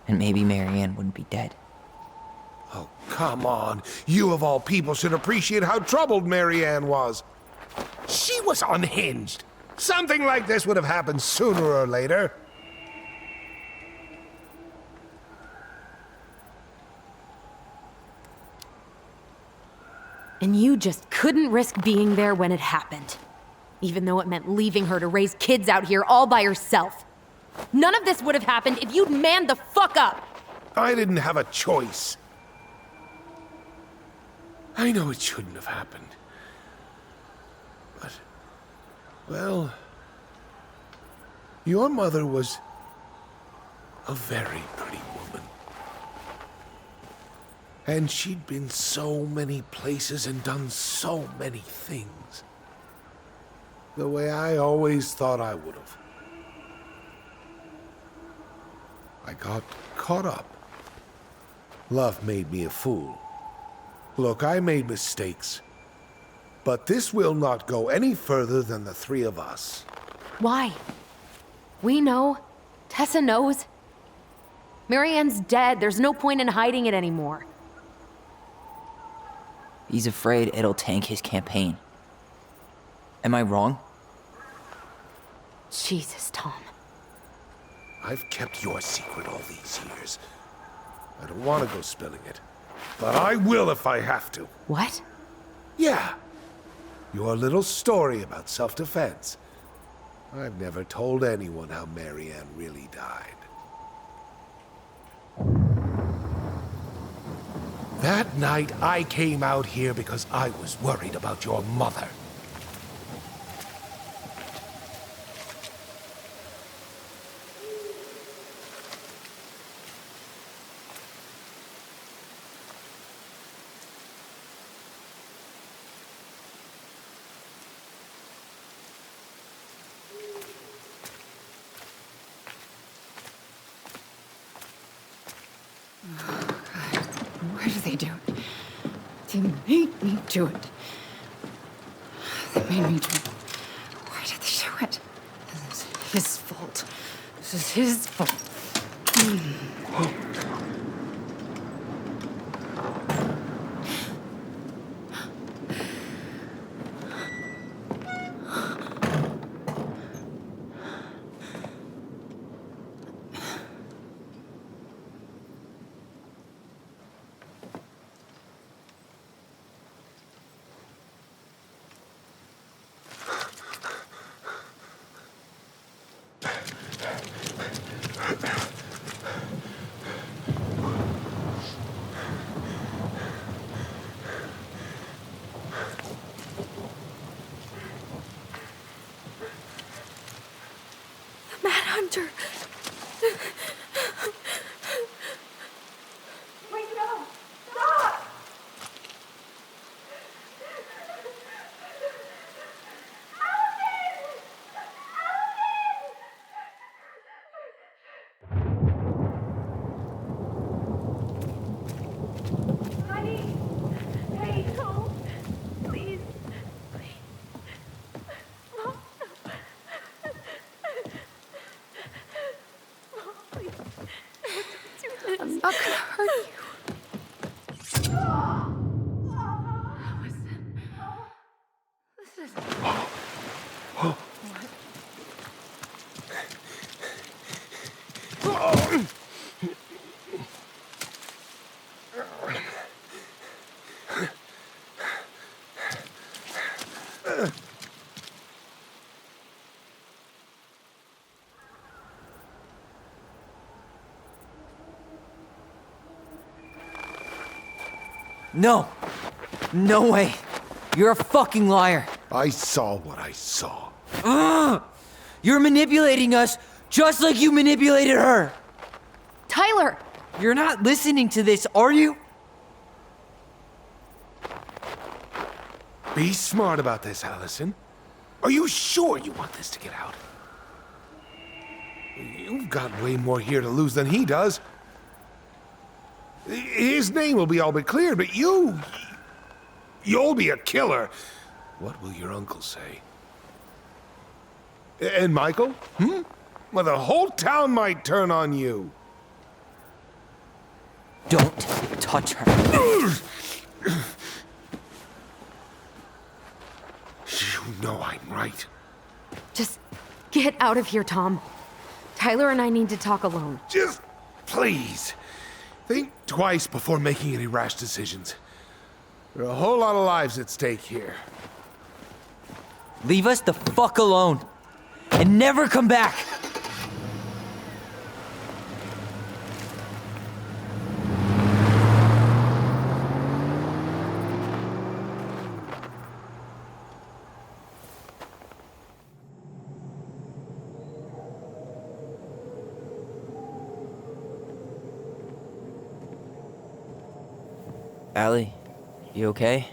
And maybe Marianne wouldn't be dead. Oh, come on. You of all people should appreciate how troubled Marianne was. She was unhinged. Something like this would have happened sooner or later. And you just couldn't risk being there when it happened. Even though it meant leaving her to raise kids out here all by herself. None of this would have happened if you'd manned the fuck up! I didn't have a choice. I know it shouldn't have happened. But, well, your mother was a very pretty woman. And she'd been so many places and done so many things. The way I always thought I would have. I got caught up. Love made me a fool. Look, I made mistakes. But this will not go any further than the three of us. Why? We know. Tessa knows. Marianne's dead. There's no point in hiding it anymore. He's afraid it'll tank his campaign. Am I wrong? Jesus, Tom. I've kept your secret all these years. I don't want to go spilling it. But I will if I have to. What? Yeah. Your little story about self-defense. I've never told anyone how Marianne really died. That night, I came out here because I was worried about your mother. Why do they do it? They made me do it. They made me do it. Why did they do it? This is his fault. This is his fault. Doctor! Wait, no! Stop! Honey! Hey, no! Please! Please! Mom! Mom, please! Don't do this! I'm not gonna hurt you. This is... No! No way! You're a fucking liar! I saw what I saw. Ugh! You're manipulating us just like you manipulated her! Tyler! You're not listening to this, are you? Be smart about this, Alyson. Are you sure you want this to get out? You've got way more here to lose than he does. His name will be all but cleared, but you'll be a killer. What will your uncle say? And Michael? Well, the whole town might turn on you. Don't touch her. You know I'm right. Just get out of here, Tom. Tyler and I need to talk alone. Just please, think twice before making any rash decisions. There are a whole lot of lives at stake here. Leave us the fuck alone. And never come back. Allie, you okay?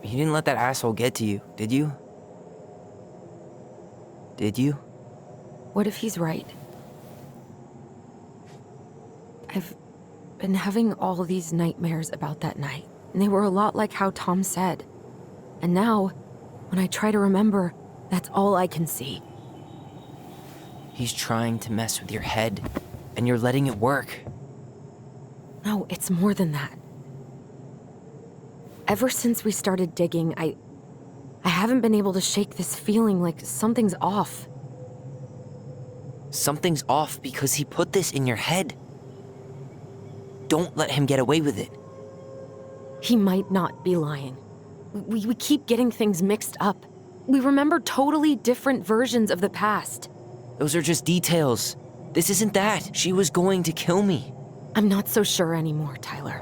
You didn't let that asshole get to you, did you? Did you? What if he's right? I've been having all these nightmares about that night, and they were a lot like how Tom said. And now, when I try to remember, that's all I can see. He's trying to mess with your head, and you're letting it work. No, it's more than that. Ever since we started digging, I haven't been able to shake this feeling like something's off. Something's off because he put this in your head. Don't let him get away with it. He might not be lying. We keep getting things mixed up. We remember totally different versions of the past. Those are just details. This isn't that. She was going to kill me. I'm not so sure anymore, Tyler.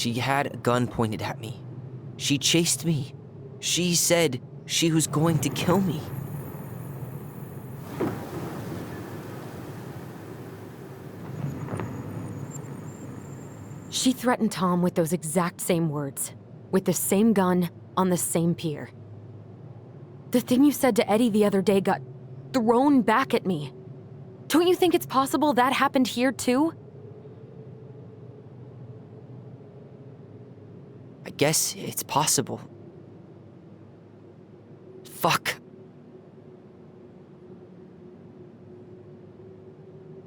She had a gun pointed at me. She chased me. She said she was going to kill me. She threatened Tom with those exact same words, with the same gun on the same pier. The thing you said to Eddie the other day got thrown back at me. Don't you think it's possible that happened here too? I guess it's possible. Fuck.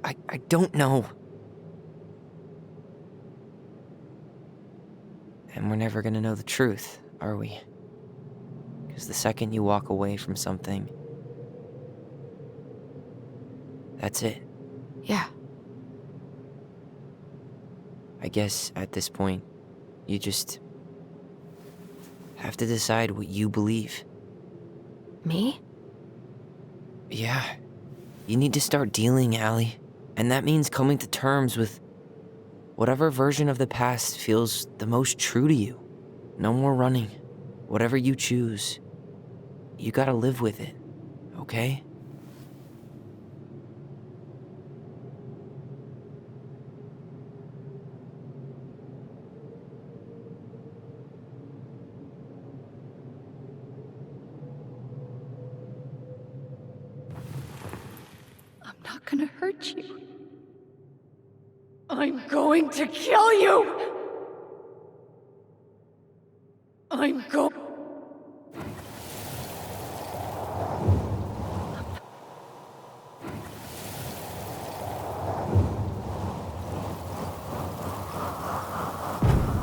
I don't know. And we're never gonna know the truth, are we? Because the second you walk away from something, that's it. Yeah. I guess at this point, you just have to decide what you believe. Me? Yeah. You need to start dealing, Allie. And that means coming to terms with whatever version of the past feels the most true to you. No more running. Whatever you choose, you gotta live with it, okay? I'm not gonna hurt you. I'm going to kill you! I'm going...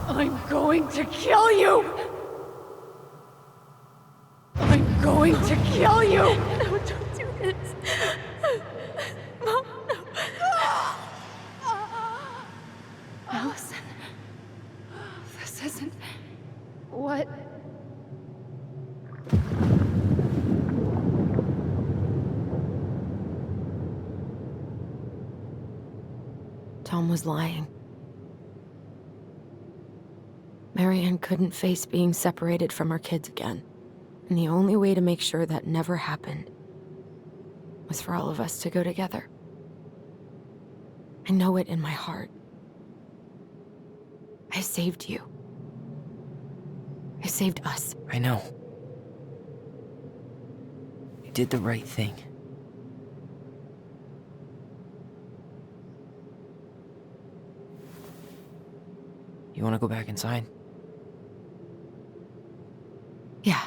I'm going to kill you! I'm going to kill you! No, don't do this. Mom, no. Alyson, this isn't what... Tom was lying. Marianne couldn't face being separated from her kids again. And the only way to make sure that never happened was for all of us to go together. I know it in my heart. I saved you. I saved us. I know. You did the right thing. You wanna go back inside? Yeah.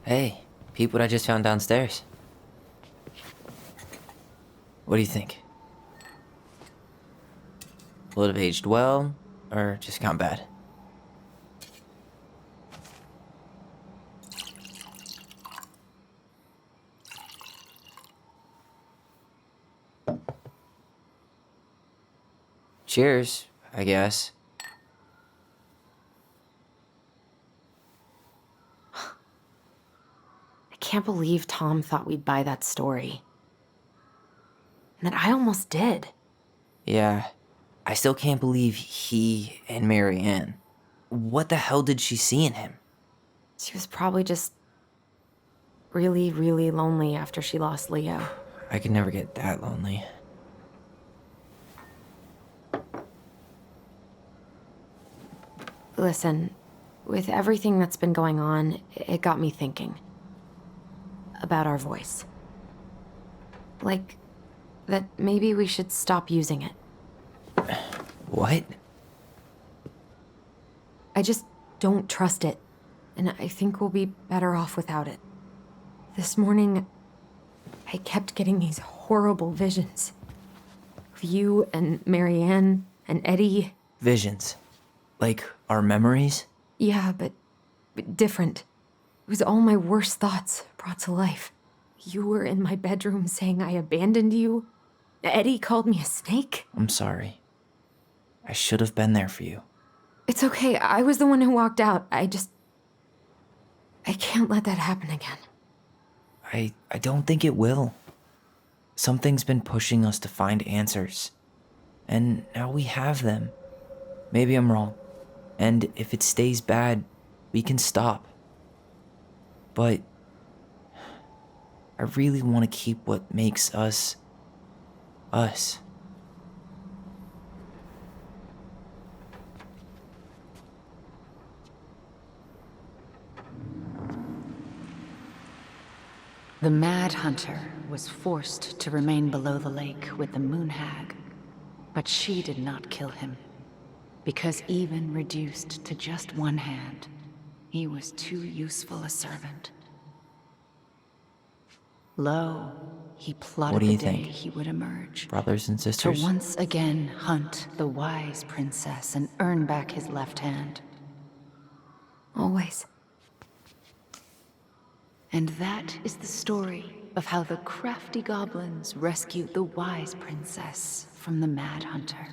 Hey, peep what I just found downstairs. What do you think? Will it have aged well, or just gone bad? Cheers, I guess. I can't believe Tom thought we'd buy that story. And that I almost did. Yeah, I still can't believe he and Marianne. What the hell did she see in him? She was probably just really, really lonely after she lost Leo. I could never get that lonely. Listen, with everything that's been going on, it got me thinking. About our voice. Like, that maybe we should stop using it. What? I just don't trust it, and I think we'll be better off without it. This morning, I kept getting these horrible visions. Of you and Marianne and Eddie Visions. Like our memories? Yeah, but different. It was all my worst thoughts brought to life. You were in my bedroom saying I abandoned you. Eddie called me a snake. I'm sorry. I should have been there for you. It's okay, I was the one who walked out. I can't let that happen again. I don't think it will. Something's been pushing us to find answers. And now we have them. Maybe I'm wrong. And if it stays bad, we can stop. But I really want to keep what makes us us. The Mad Hunter was forced to remain below the lake with the Moon Hag, but she did not kill him, because even reduced to just one hand, he was too useful a servant. Lo, he plotted What do you the day think? he would emerge, Brothers and to sisters? once again hunt the wise princess and earn back his left hand. Always. And that is the story of how the crafty goblins rescued the wise princess from the Mad Hunter.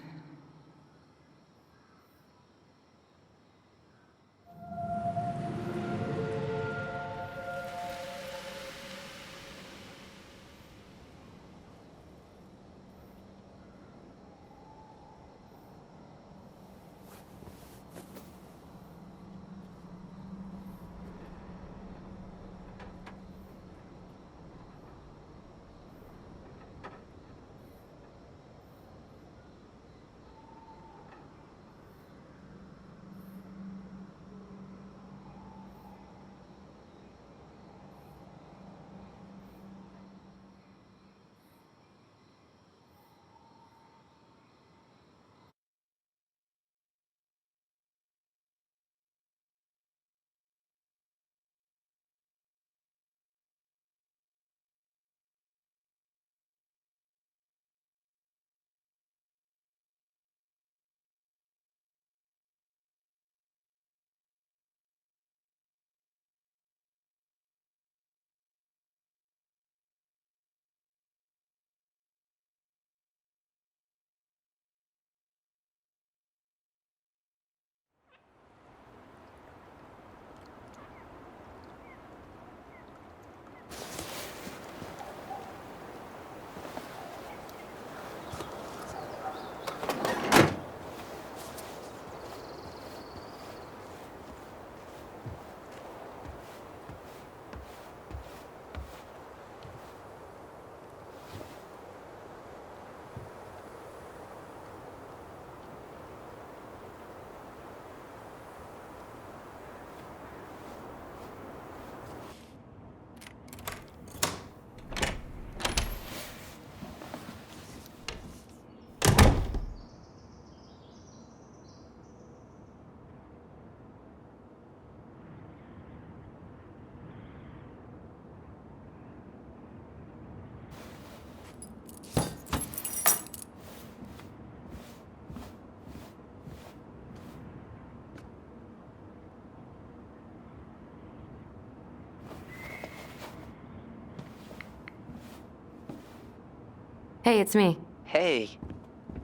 Hey, it's me. Hey,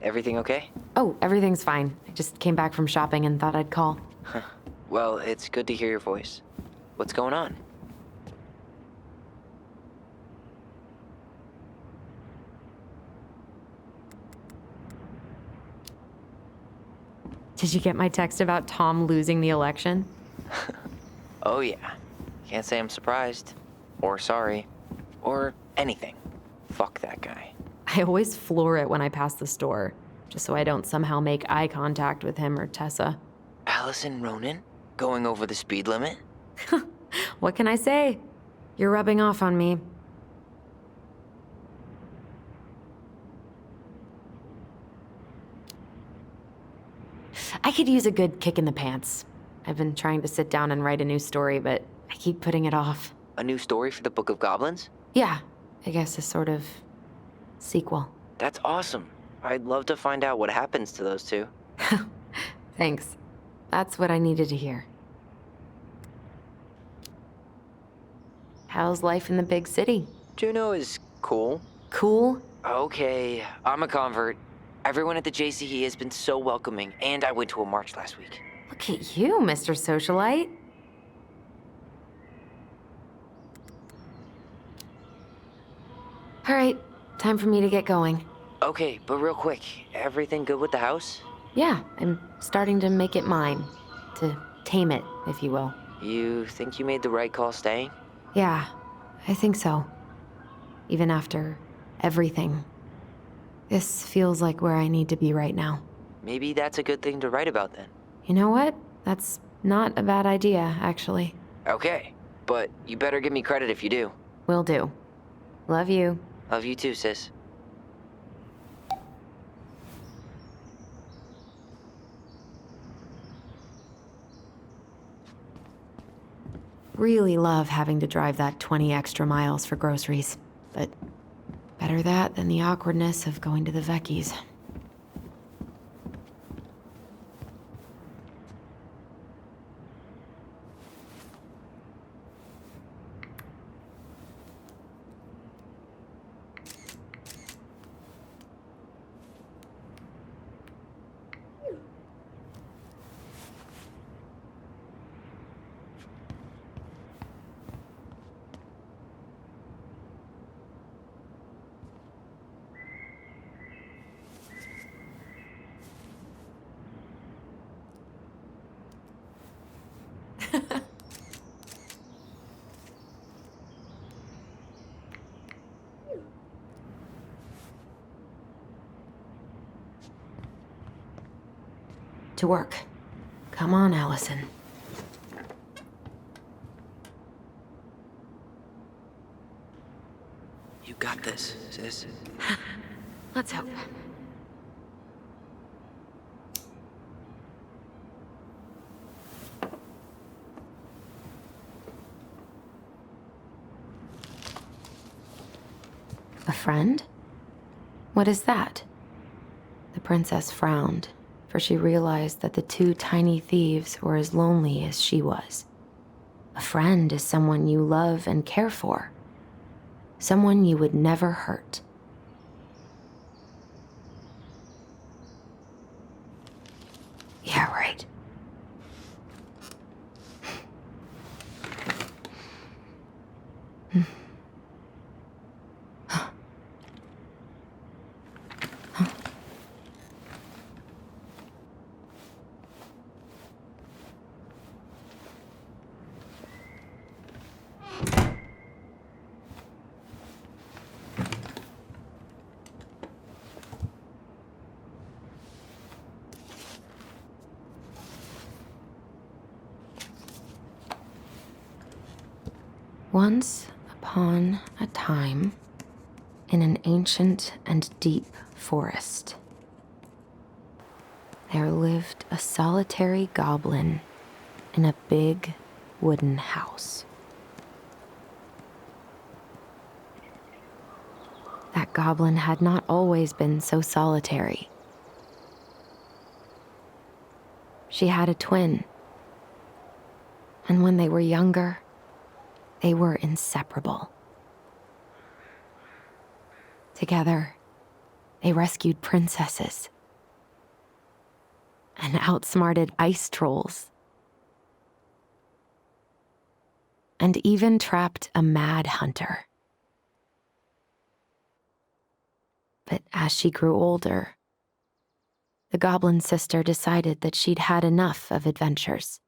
everything okay? Oh, everything's fine. I just came back from shopping and thought I'd call. Well, it's good to hear your voice. What's going on? Did you get my text about Tom losing the election? Oh yeah. Can't say I'm surprised. Or sorry. Or anything. Fuck that guy. I always floor it when I pass the store, just so I don't somehow make eye contact with him or Tessa. Alyson Ronan? Going over the speed limit? What can I say? You're rubbing off on me. I could use a good kick in the pants. I've been trying to sit down and write a new story, but I keep putting it off. A new story for the Book of Goblins? Yeah, I guess a sort of sequel. That's awesome. I'd love to find out what happens to those two. Thanks. That's what I needed to hear. How's life in the big city? Juneau is cool. Cool? Okay, I'm a convert. Everyone at the JCE has been so welcoming, and I went to a march last week. Look at you, Mr. Socialite. All right, time for me to get going. Okay, but real quick, everything good with the house? Yeah, I'm starting to make it mine. To tame it, if you will. You think you made the right call staying? Yeah, I think so. Even after everything. This feels like where I need to be right now. Maybe that's a good thing to write about then. You know what? That's not a bad idea, actually. Okay, but you better give me credit if you do. Will do. Love you. Love you too, sis. Really love having to drive that 20 extra miles for groceries, but better that than the awkwardness of going to the Vecchies. To work. Come on, Alyson. You got this, sis. Let's hope. A friend? What is that? The princess frowned, for she realized that the two tiny thieves were as lonely as she was. A friend is someone you love and care for. Someone you would never hurt. Yeah, right. Once upon a time, in an ancient and deep forest, there lived a solitary goblin in a big wooden house. That goblin had not always been so solitary. She had a twin, and when they were younger, they were inseparable. Together, they rescued princesses and outsmarted ice trolls, and even trapped a mad hunter. But as she grew older, the goblin sister decided that she'd had enough of adventures.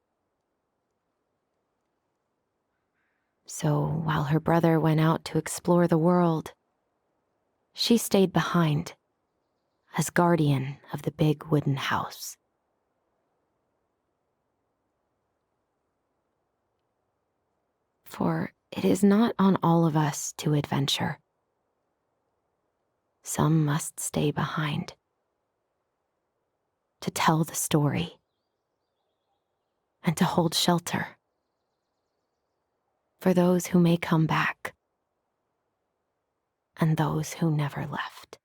So while her brother went out to explore the world, she stayed behind as guardian of the big wooden house. For it is not on all of us to adventure. Some must stay behind to tell the story and to hold shelter for those who may come back and those who never left.